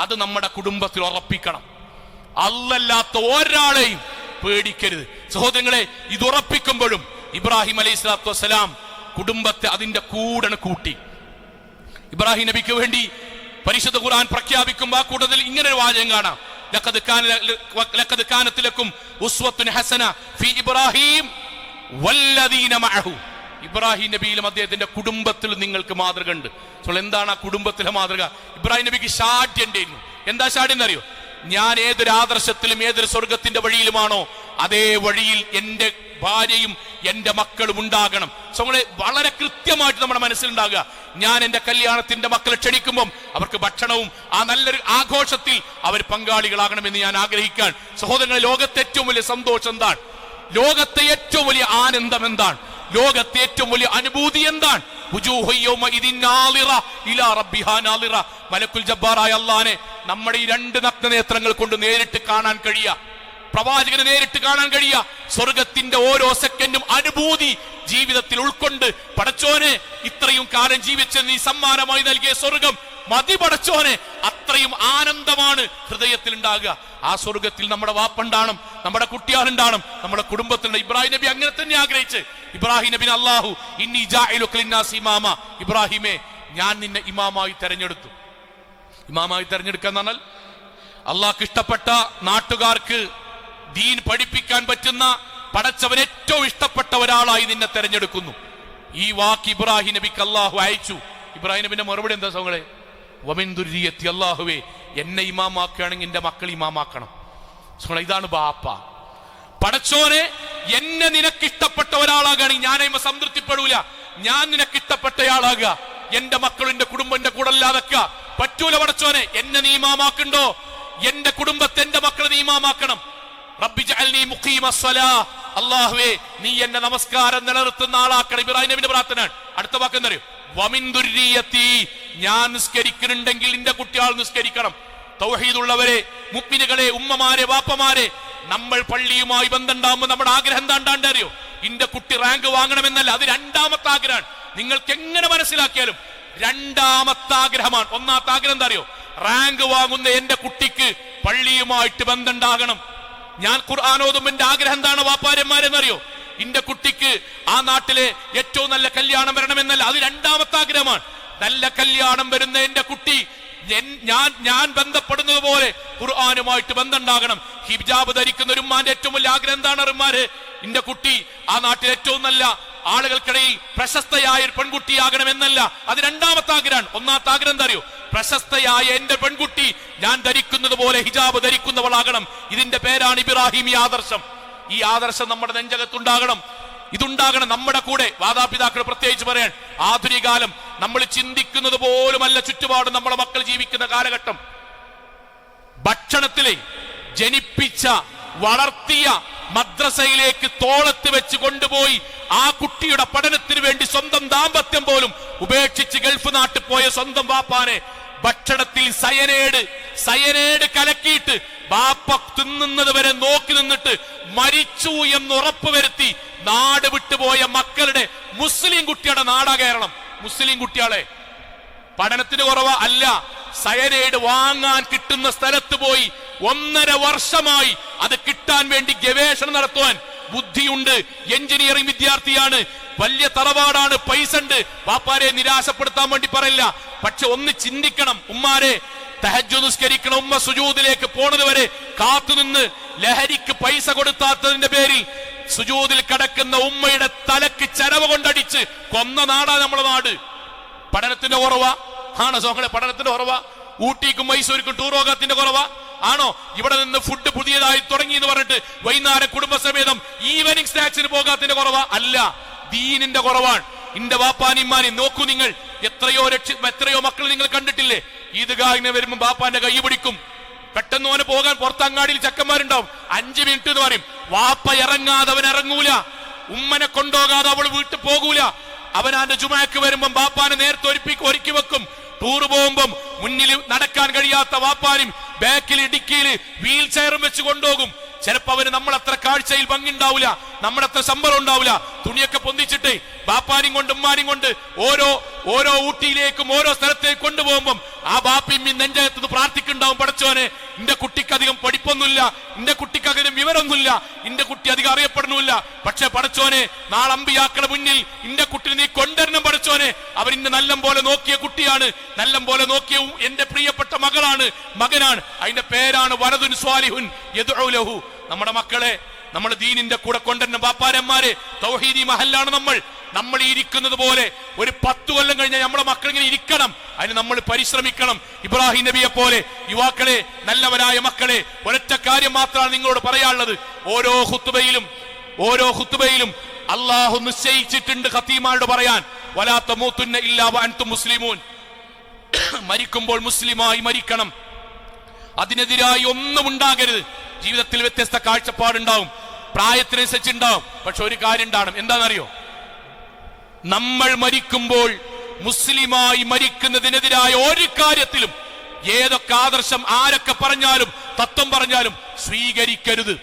അത് നമ്മുടെ കുടുംബത്തിൽ ഉറപ്പിക്കണം. അല്ലല്ലാത്ത ഒരാളെയും പേടിക്കരുത്. സഹോദരങ്ങളെ, ഇത് ഉറപ്പിക്കുമ്പോഴും ഇബ്രാഹിം അലൈഹി സ്വലാത്തു വസ്സലാം കുടുംബത്തെ അതിന്റെ കൂടെ കൂട്ടി. ഇബ്രാഹിം നബിക്ക് വേണ്ടി പരിശുദ്ധ ഖുർആൻ പ്രഖ്യാപിക്കുമ്പോൾ ആ കൂട്ടത്തിൽ ഇങ്ങനെ ഒരു വാചകം കാണാം, ലഖദ് കാനത് ലക്കും ഉസ്വത്തുൻ ഹസന ഫീ ഇബ്രാഹിം വല്ലദീന മഅഹു. ഇബ്രാഹിം നബിയിലും അദ്ദേഹത്തിന്റെ കുടുംബത്തിൽ നിങ്ങൾക്ക് മാതൃക ഉണ്ട്. എന്താണ് ആ കുടുംബത്തിലെ മാതൃക? ഇബ്രാഹിം നബിക്ക് ഷാഠ്യം ഉണ്ടായിരുന്നു. എന്താ ഷാഠ്യം എന്നറിയോ? ഞാൻ ഏതൊരു ആദർശത്തിലും ഏതൊരു സ്വർഗത്തിന്റെ വഴിയിലുമാണോ അതേ വഴിയിൽ എന്റെ ഭാര്യയും എന്റെ മക്കളും ഉണ്ടാകണം. വളരെ കൃത്യമായിട്ട് നമ്മുടെ മനസ്സിലുണ്ടാകുക, ഞാൻ എന്റെ കല്യാണത്തിന്റെ മക്കളെ ക്ഷണിക്കുമ്പോൾ അവർക്ക് ഭക്ഷണവും ആ നല്ലൊരു ആഘോഷത്തിൽ അവർ പങ്കാളികളാകണമെന്ന് ഞാൻ ആഗ്രഹിക്കാൻ. സഹോദരങ്ങളെ, ലോകത്തെ ഏറ്റവും വലിയ സന്തോഷം എന്താണ്? ലോകത്തെ ഏറ്റവും വലിയ ആനന്ദം എന്താണ്? ലോകത്തെ ഏറ്റവും വലിയ അനുഭൂതി എന്താണ്? മലക്കുൽ ജബ്ബാറായ അല്ലാഹനെ നമ്മുടെ ഈ രണ്ട് നഗ്നനേത്രങ്ങൾ കൊണ്ട് നേരിട്ട് കാണാൻ കഴിയുക, പ്രവാചകനെ നേരിട്ട് കാണാൻ കഴിയുക, സ്വർഗത്തിന്റെ ഓരോ സെക്കൻഡും അനുഭൂതി ജീവിതത്തിൽ ഉൾക്കൊണ്ട് പടച്ചോനെ ഇത്രയും കാലം ജീവിച്ച നീ സമ്മാനമായി നൽകിയ സ്വർഗം മതി പടച്ചോനെ, അത്രയും ആനന്ദമാണ് ഹൃദയത്തിൽ ഉണ്ടാകുക. ആ സ്വർഗത്തിൽ നമ്മുടെ വാപ്പുണ്ടാകണം, നമ്മുടെ കുട്ടികളുണ്ടാകണം, നമ്മുടെ കുടുംബത്തിലുണ്ട്. ഇബ്രാഹിം നബി അങ്ങനെ തന്നെ ആഗ്രഹിച്ച്. ഇബ്രാഹിം നബിന് അല്ലാഹു ഇന്നി ജാഇലുക ലിന്നാസി ഇമാമ, ഇബ്രാഹിമേ ഞാൻ നിന്നെ ഇമാമായി തെരഞ്ഞെടുത്തു. ഇമാമായി തെരഞ്ഞെടുക്കുക എന്ന് പറഞ്ഞാൽ അള്ളാഹ്ക്ക് ഇഷ്ടപ്പെട്ട നാട്ടുകാർക്ക് ദീൻ പഠിപ്പിക്കാൻ പറ്റുന്ന പടച്ചവൻ ഏറ്റവും ഇഷ്ടപ്പെട്ട ഒരാളായി നിന്നെ തെരഞ്ഞെടുക്കുന്നു. ഈ വാക്ക് ഇബ്രാഹിം നബിക്ക് അള്ളാഹു അയച്ചു. ഇബ്രാഹിം നബിന്റെ മറുപടി എന്താ സഹോദരങ്ങളെ? വമിൻ ദുർരിയത്തി, അല്ലാഹുവേ എന്നെ ഇമാമാക്കുകയാണെങ്കിൽ എന്റെ മക്കൾ ഇമാമാക്കണം. ഇതാണ് ബാപ്പ. പടച്ചോനെ, എന്നെ നിനക്കിഷ്ടപ്പെട്ട ഒരാളാകുകയാണെങ്കിൽ ഞാനതിമ സംതൃപ്തിപ്പെടൂല. ഞാൻ നിനക്കിഷ്ടപ്പെട്ടയാളാകുക, എന്റെ മക്കളും എന്റെ കുടുംബം എന്റെ കൂടെ അല്ലാതൊക്കെ പറ്റൂല. പടച്ചോനെ, എന്നെ നീ ഇമാമാക്കുണ്ടോ? എന്റെ കുടുംബത്തെ എന്റെ മക്കളെ നീ ഇമാമാക്കണം. റബ്ബി ജഅൽനി മുഖീമസ്സലാ, അല്ലാഹുവേ നീ എന്നെ നമസ്കാരം നിലനിർത്തുന്ന ആളാക്കണം. ഇബ്രാഹിം നബിയുടെ പ്രാർത്ഥന. അടുത്ത വാക്ക് എന്താ അറിയോ? വമിൻ ദുർരിയത്തി, ഞാൻ നിസ്കരിക്കുന്നുണ്ടെങ്കിൽ എന്റെ കുട്ടികൾ നിസ്കരിക്കണം. തൗഹീദുള്ളവരെ, മുഅ്മിനുകളെ, ഉമ്മമാരെ, വാപ്പമാരെ, നമ്മൾ പള്ളിയുമായി ബന്ധമുണ്ടാകുമ്പോൾ നമ്മുടെ ആഗ്രഹം എന്താണ്ടാണ്ട് അറിയോ? എന്റെ കുട്ടി റാങ്ക് വാങ്ങണമെന്നല്ല, അത് രണ്ടാമത്തെ ആഗ്രഹമാണ്. നിങ്ങൾക്ക് എങ്ങനെ മനസ്സിലാക്കിയാലും രണ്ടാമത്തെ ആഗ്രഹമാണ്. ഒന്നാമത്തെ ആഗ്രഹം എന്താ അറിയോ? റാങ്ക് വാങ്ങുന്ന എന്റെ കുട്ടിക്ക് പള്ളിയുമായിട്ട് ബന്ധമുണ്ടാകണം. ഞാൻ ഖുർആൻ ഓതുമ്പോൾ എന്റെ ആഗ്രഹം എന്താണ് വാപ്പാരന്മാരെന്നറിയോ? എന്റെ കുട്ടിക്ക് ആ നാട്ടിലെ ഏറ്റവും നല്ല കല്യാണം വരണമെന്നല്ല, അത് രണ്ടാമത്തെ ആഗ്രഹമാണ്. നല്ല കല്യാണം വരുന്ന എന്റെ കുട്ടി ഞാൻ ബന്ധപ്പെടുന്നത് പോലെ ഖുർആനുമായിട്ട് ബന്ധമുണ്ടാകണം. ഹിജാബ് ധരിക്കുന്ന ഒരു ഉമ്മാന്റെ ഏറ്റവും വലിയ ആഗ്രഹം എന്താണ് അറിയുമാര്? എന്റെ കുട്ടി ആ നാട്ടിൽ ഏറ്റവും നല്ല ആളുകൾക്കിടയിൽ പ്രശസ്തയായ ഒരു പെൺകുട്ടിയാകണം എന്നല്ല, അത് രണ്ടാമത്തെ ആഗ്രഹമാണ്. ഒന്നാമത്തെ ആഗ്രഹം എന്താ അറിയോ? പ്രശസ്തയായ എന്റെ പെൺകുട്ടി ഞാൻ ധരിക്കുന്നത് പോലെ ഹിജാബ് ധരിക്കുന്നവളാകണം. ഇതിന്റെ പേരാണ് ഇബ്രാഹിമി ആദർശം. ഈ ആദർശം നമ്മുടെ നെഞ്ചകത്തുണ്ടാകണം. ഇതുണ്ടാകണം നമ്മുടെ കൂടെ. മാതാപിതാക്കൾ പ്രത്യേകിച്ച് പറയാൻ, ആധുനിക കാലം നമ്മൾ ചിന്തിക്കുന്നത് പോലുമല്ല ചുറ്റുപാടും നമ്മളെ മക്കൾ ജീവിക്കുന്ന കാലഘട്ടം. ഭക്ഷണത്തിലെ ജനിപ്പിച്ച വളർത്തിയ മദ്രസയിലേക്ക് തോളത്ത് വെച്ച് കൊണ്ടുപോയി ആ കുട്ടിയുടെ പഠനത്തിന് വേണ്ടി സ്വന്തം ദാമ്പത്യം പോലും ഉപേക്ഷിച്ച് ഗൾഫ് നാട്ടിൽ പോയ സ്വന്തം ബാപ്പാനെ ഭക്ഷണത്തിൽ സയനേഡ് കലക്കിയിട്ട് ബാപ്പ തിന്നുന്നത് വരെ നോക്കി നിന്നിട്ട് മരിച്ചു എന്ന് ഉറപ്പുവരുത്തി നാട് വിട്ടുപോയ മക്കളുടെ മുസ്ലിം കുട്ടിയുടെ നാടാ കേരളം. മുസ്ലിം കുട്ടികളെ പഠനത്തിന് കുറവാ അല്ല, സയനൈഡ് വാങ്ങാൻ കിട്ടുന്ന സ്ഥലത്ത് പോയി 1.5 വർഷമായി അത് കിട്ടാൻ വേണ്ടി ഗവേഷണം നടത്തുവാൻ ബുദ്ധിയുണ്ട്. എഞ്ചിനീയറിംഗ് വിദ്യാർത്ഥിയാണ്, വലിയ തറവാടാണ്, പൈസ ഉണ്ട്. പാപ്പാരെ നിരാശപ്പെടുത്താൻ വേണ്ടി പറയില്ല, പക്ഷെ ഒന്ന് ചിന്തിക്കണം. ഉമ്മാരെ തഹജ്ജുദ് നിസ്കരിക്കണം, ഉമ്മ സുജൂദിലേക്ക് പോണത് വരെ കാത്തുനിന്ന് ലഹരിക്ക് പൈസ കൊടുത്താത്തതിന്റെ പേരിൽ സുജൂദിൽ കിടക്കുന്ന ഉമ്മയുടെ തലക്ക് ചരവ് കൊണ്ടടിച്ച് കൊന്ന നാടാ നമ്മുടെ നാട്. പഠനത്തിന്റെ കുറവാ ആണോ സോങ്ങളെ? പഠനത്തിന്റെ കുറവാ. ഊട്ടിക്കും മൈസൂരിക്കും ടൂർ പോകാത്തിന്റെ കുറവാ ആണോ? ഇവിടെ നിന്ന് ഫുഡ് പുതിയതായി തുടങ്ങി എന്ന് പറഞ്ഞിട്ട് വൈകുന്നേരം കുടുംബസമേതം ഈവനിങ് സ്നാക്സിന് പോകാത്തിന്റെ കുറവാ അല്ല, ദീനിന്റെ കുറവാണ്. ഇന്റെ വാപ്പാനിമാനി നോക്കൂ നിങ്ങൾ, എത്രയോ മക്കൾ നിങ്ങൾ കണ്ടിട്ടില്ലേ? ഈദ്ഗാഹിന് വരുമ്പോ ബാപ്പാന്റെ കൈ പിടിക്കും, പെട്ടെന്ന് അവന് പോകാൻ പുറത്തങ്ങാടിയിൽ ചക്കന്മാരുണ്ടാവും. 5 മിനിറ്റ് എന്ന് പറയും. വാപ്പ ഇറങ്ങാതെ അവൻ ഇറങ്ങൂല, ഉമ്മനെ കൊണ്ടുപോകാതെ അവൾ വീട്ടിൽ പോകൂല. അവനാന്റെ ജുമാക്ക് വരുമ്പം ബാപ്പാനെ നേരത്തെ ഒരുക്കി വെക്കും. ടൂർ പോകുമ്പം മുന്നിൽ നടക്കാൻ കഴിയാത്ത വാപ്പാനും ബാക്കിൽ ഇടുക്കിയിൽ വീൽ ചെയറും വെച്ച് കൊണ്ടുപോകും. ചിലപ്പോ അവന് നമ്മളത്ര കാഴ്ചയിൽ ഭംഗിണ്ടാവില്ല, നമ്മളത്ര ശമ്പളം ഉണ്ടാവില്ല. തുണിയൊക്കെ പൊന്തിച്ചിട്ട് ബാപ്പാനും കൊണ്ട് ഉമ്മാനും കൊണ്ട് ഓരോ ഊട്ടിയിലേക്കും ഓരോ സ്ഥലത്തേക്ക് കൊണ്ടുപോകുമ്പം ആ ബാപ്പിയും നെഞ്ചകത്ത് പ്രാർത്ഥിക്കുന്നുണ്ടാവും, പടച്ചോനെ എന്റെ കുട്ടിക്ക് അധികം പഠിപ്പൊന്നുമില്ല, എന്റെ കുട്ടിക്ക് അധികം വിവരമൊന്നുമില്ല, എന്റെ കുട്ടി അധികം അറിയപ്പെടുന്നില്ല, പക്ഷെ പടച്ചോനെ നാളെ അമ്പിയാക്കളുടെ മുന്നിൽ എന്റെ കുട്ടിനെ നീ കൊണ്ടുവരണം പടച്ചോനെ. അവരിന്നെ നല്ലം പോലെ നോക്കിയ കുട്ടിയാണ്, നല്ലം പോലെ നോക്കിയ എന്റെ പ്രിയപ്പെട്ട മകനാണ്. അതിന്റെ പേരാണ് വലതുൻ സ്വാലിഹുൻ യദ്ഉ ലഹു. നമ്മുടെ മക്കളെ നമ്മൾ ദീനിന്റെ കൂടെ കൊണ്ടുവരുന്ന ബാപ്പാരന്മാരെ, തൗഹീദി മഹല്ലാണ് നമ്മൾ ഇരിക്കുന്നത് പോലെ ഒരു 10 കൊല്ലം കഴിഞ്ഞാൽ നമ്മുടെ മക്കൾ ഇങ്ങനെ ഇരിക്കണം. അതിന് നമ്മൾ പരിശ്രമിക്കണം. ഇബ്രാഹിം നബിയെ പോലെ യുവാക്കളെ, നല്ലവരായ മക്കളെ, ഒരൊറ്റ കാര്യം മാത്രമാണ് നിങ്ങളോട് പറയാനുള്ളത്. ഓരോ ഖുത്ബയിലും അള്ളാഹു നിശ്ചയിച്ചിട്ടുണ്ട് ഖതീമാരോട് പറയാൻ, വലാ തമൂതുന്ന ഇല്ലാ വഅൻതും മുസ്ലിമൂൻ. മരിക്കുമ്പോൾ മുസ്ലിമായി മരിക്കണം, അതിനെതിരായി ഒന്നും ഉണ്ടാകരുത്. ജീവിതത്തിൽ വ്യത്യസ്ത കാഴ്ചപ്പാടുണ്ടാവും, പ്രായത്തിനനുസരിച്ചുണ്ടാവും, പക്ഷെ ഒരു കാര്യം ഉണ്ടാകണം. എന്താണെന്നറിയോ? നമ്മൾ മരിക്കുമ്പോൾ മുസ്ലിമായി മരിക്കുന്നതിനെതിരായ ഒരു കാര്യത്തിലും ഏതൊക്കെ ആദർശം ആരൊക്കെ പറഞ്ഞാലും തത്വം പറഞ്ഞാലും സ്വീകരിക്കരുത്.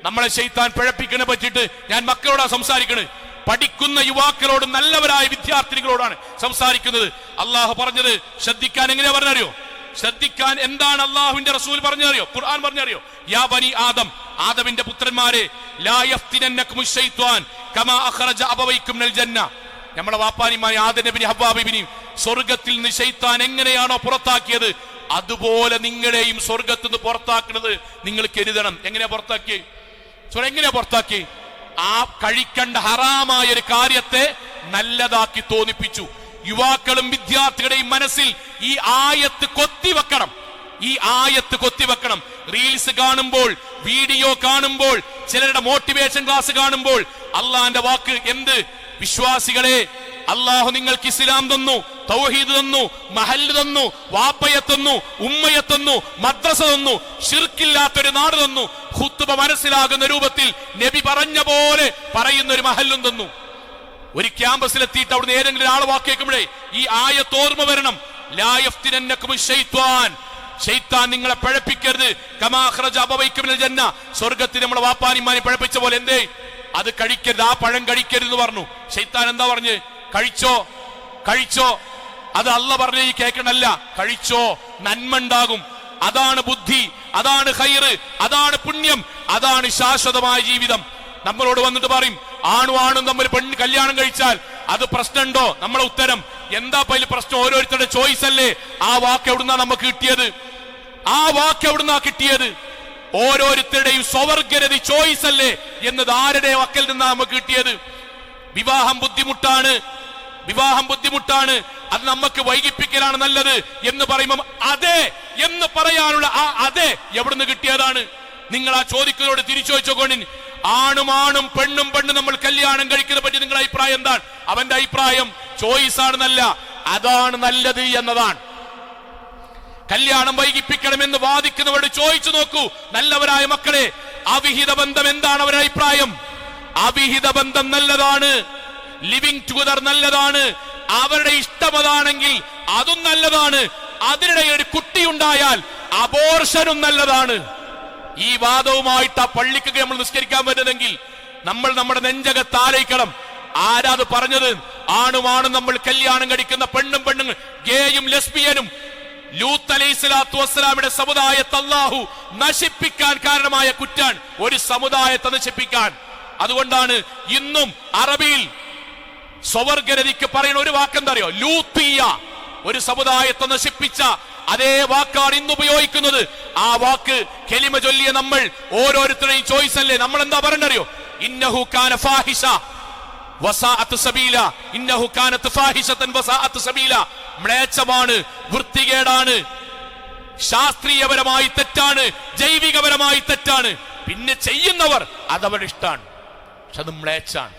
നമ്മളെ ശൈത്താൻ പിഴപ്പിക്കണ പറ്റിയിട്ട് ഞാൻ മക്കളോടാ സംസാരിക്കണത്, പഠിക്കുന്ന യുവാക്കളോടും നല്ലവരായ വിദ്യാർത്ഥികളോടാണ് സംസാരിക്കുന്നത്. അള്ളാഹു പറഞ്ഞത് ശ്രദ്ധിക്കാൻ എങ്ങനെയാ പറഞ്ഞറിയോ? ശ്രദ്ധിക്കാൻ എന്താണ് അള്ളാഹുവിന്റെ റസൂൽ പറഞ്ഞറിയോ? ഖുർആൻ പറഞ്ഞറിയോ? യാ ബനി ആദം, ആദമിന്റെ പുത്രന്മാരെ, ലാ യഫ്തിനന്നകുമുശ് ശൈത്വാൻ കമാ അഖറജ അബവൈകും മിനൽ ജന്ന. നമ്മുടെ വാപ്പാനിമാരെ ആദം നബിയും ഹവ്വാ ബീവിയും സ്വർഗ്ഗത്തിൽ നിന്ന് ശൈത്താൻ എങ്ങനെയാണോ പുറത്താക്കിയത്, അതുപോലെ നിങ്ങളെയും സ്വർഗ്ഗത്തിൽ നിന്ന് പുറത്താക്കുന്നത് നിങ്ങൾ കരുതണം. എങ്ങനെയാ പുറത്താക്കി? ആ കഴിക്കേണ്ട ഹറാമായ ഒരു കാര്യത്തെ നല്ലതാക്കി തോന്നിപ്പിച്ചു. യുവാക്കളും വിദ്യാർത്ഥികളുടെയും മനസ്സിൽ ഈ ആയത്ത് കൊത്തിവെക്കണം. റീൽസ് കാണുമ്പോൾ, വീഡിയോ കാണുമ്പോൾ, ചിലരുടെ മോട്ടിവേഷൻ ക്ലാസ് കാണുമ്പോൾ അള്ളാന്റെ വാക്ക് എന്ത്? വിശ്വാസികളെ, അള്ളാഹു നിങ്ങൾക്ക് ഇസ്ലാം തന്നു, തൗഹീദ് തന്നു, മഹല്ല് തന്നു, വാപ്പയെ തന്നു, ഉമ്മയെ തന്നു, മദ്രസ തന്നു, ശിർക്കില്ലാത്തൊരു നാട് തന്നു, ഖുത്ബ മനസ്സിലാകുന്ന രൂപത്തിൽ നബി പറഞ്ഞ പോലെ പറയുന്ന ഒരു മഹല്ലും തന്നു. ഒരു ക്യാമ്പസിലെത്തിയിട്ട് അവിടുന്ന് ഏതെങ്കിലും ഒരാൾ വാക്കേക്കുമ്പോഴേ ഈ ആയത്ത് ഓർമ്മ വരണം. ലാ യഫ്തിനന്നകുമുശ് ശൈത്വാൻ, ശൈത്താൻ നിങ്ങളെ പഴപ്പിക്കരുത്. കമാ അഖ്റജ അബവൈകും മിനൽ ജന്ന, സ്വർഗ്ഗത്തിൽ നമ്മളെ വാപ്പാനിമാനെ പഴപ്പിച്ച പോലെ എന്തേ അത് കഴിക്കരുത്, ആ പഴം കഴിക്കരുത് എന്ന് പറഞ്ഞു. ശൈത്താൻ എന്താ പറഞ്ഞ്? കഴിച്ചോ. അത് അല്ല പറഞ്ഞ ഈ കേൾക്കണല്ല, കഴിച്ചോ, നന്മ ഉണ്ടാകും, അതാണ് ബുദ്ധി, അതാണ് ഖൈറ്, അതാണ് പുണ്യം, അതാണ് ശാശ്വതമായ ജീവിതം. നമ്മളോട് വന്നിട്ട് പറയും ആണും തമ്മിൽ പെണ്ണ് കല്യാണം കഴിച്ചാൽ അത് പ്രശ്നമുണ്ടോ? നമ്മളെ ഉത്തരം എന്താ പതിൽ പ്രശ്നം? ഓരോരുത്തരുടെ ചോയ്സ് അല്ലേ. ആ വാക്ക് എവിടുന്നാ നമുക്ക് കിട്ടിയത്? ഓരോരുത്തരുടെയും സ്വവർഗരതി ചോയ്സ് അല്ലേ എന്നത് ആരുടെ വക്കൽ നിന്നാ നമുക്ക് കിട്ടിയത്? വിവാഹം ബുദ്ധിമുട്ടാണ്, അത് നമുക്ക് വൈകിപ്പിക്കലാണ് നല്ലത് എന്ന് പറയുമ്പോൾ അതെ എന്ന് പറയാനുള്ള ആ അതെ എവിടുന്ന് കിട്ടിയതാണ്? നിങ്ങൾ ആ ചോദിക്കുന്നതോട് തിരിച്ചു ചോദിച്ചോക്കൊണ്ടിൻ. ആണും പെണ്ണും നമ്മൾ കല്യാണം കഴിക്കുന്ന പറ്റി നിങ്ങളുടെ അഭിപ്രായം എന്താണ്? അവന്റെ അഭിപ്രായം ചോയ്സ് ആണെന്നല്ല, അതാണ് നല്ലത് എന്നതാണ്. കല്യാണം വൈകിപ്പിക്കണമെന്ന് വാദിക്കുന്നവരോട് ചോദിച്ചു നോക്കൂ, നല്ലവരായ മക്കളെ, അവിഹിത ബന്ധം എന്താണ് അവരുടെ അഭിപ്രായം? അവിഹിത ബന്ധം നല്ലതാണ്, ലിവിങ് ടുഗദർ നല്ലതാണ്, അവരുടെ ഇഷ്ടമതാണെങ്കിൽ അതും നല്ലതാണ്. അതിനിടെ ഒരു കുട്ടി ഉണ്ടായാൽ അബോർഷനും നല്ലതാണ്. ഈ വാദവുമായിട്ട് ആ പള്ളിക്ക് നമ്മൾ നിസ്കരിക്കാൻ പറ്റുന്നെങ്കിൽ നമ്മൾ നമ്മുടെ നെഞ്ചകത്ത് ആലയിക്കണം. ആരാത് പറഞ്ഞത്? ആണും നമ്മൾ കല്യാണം കഴിക്കുന്ന പെണ്ണും ഗേയും ലെസ്ബിയനും ലൂത്ത് അലൈഹിസ്സലാത്തു വസ്സലാമിന്റെ സമുദായത്തെ അല്ലാഹു നശിപ്പിക്കാൻ കാരണമായ കുറ്റാണ്, ഒരു സമുദായത്തെ നശിപ്പിക്കാൻ. അതുകൊണ്ടാണ് ഇന്നും അറബിയിൽ സ്വവർഗരതിക്ക് പറയുന്ന ഒരു വാക്കെന്താ അറിയോ? ലൂത്തിയ. ഒരു സമുദായത്തെ നശിപ്പിച്ച അതേ വാക്കാണ് ഇന്ന് ഉപയോഗിക്കുന്നത്. ആ വാക്ക് കെലിമ ചൊല്ലിയ നമ്മൾ ഓരോരുത്തരുടെയും ചോയ്സ് അല്ലേ? നമ്മൾ എന്താ പറയണ്ടറിയോ? ഇന്നഹു കാന ഫാഹിഷ വസാഅത്ത് സബീല, ഇന്നഹു കാനത് ഫാഹിഷതൻ വസാഅത്ത് സബീല. മ്ലേച്ഛമാണ്, വൃത്തികേടാണ്, ശാസ്ത്രീയപരമായി തെറ്റാണ്, ജൈവികപരമായി തെറ്റാണ്. പിന്നെ ചെയ്യുന്നവർ അതവരുടെ ഇഷ്ടമാണ്, പക്ഷെ അത് മ്ലേച്ഛാണ്.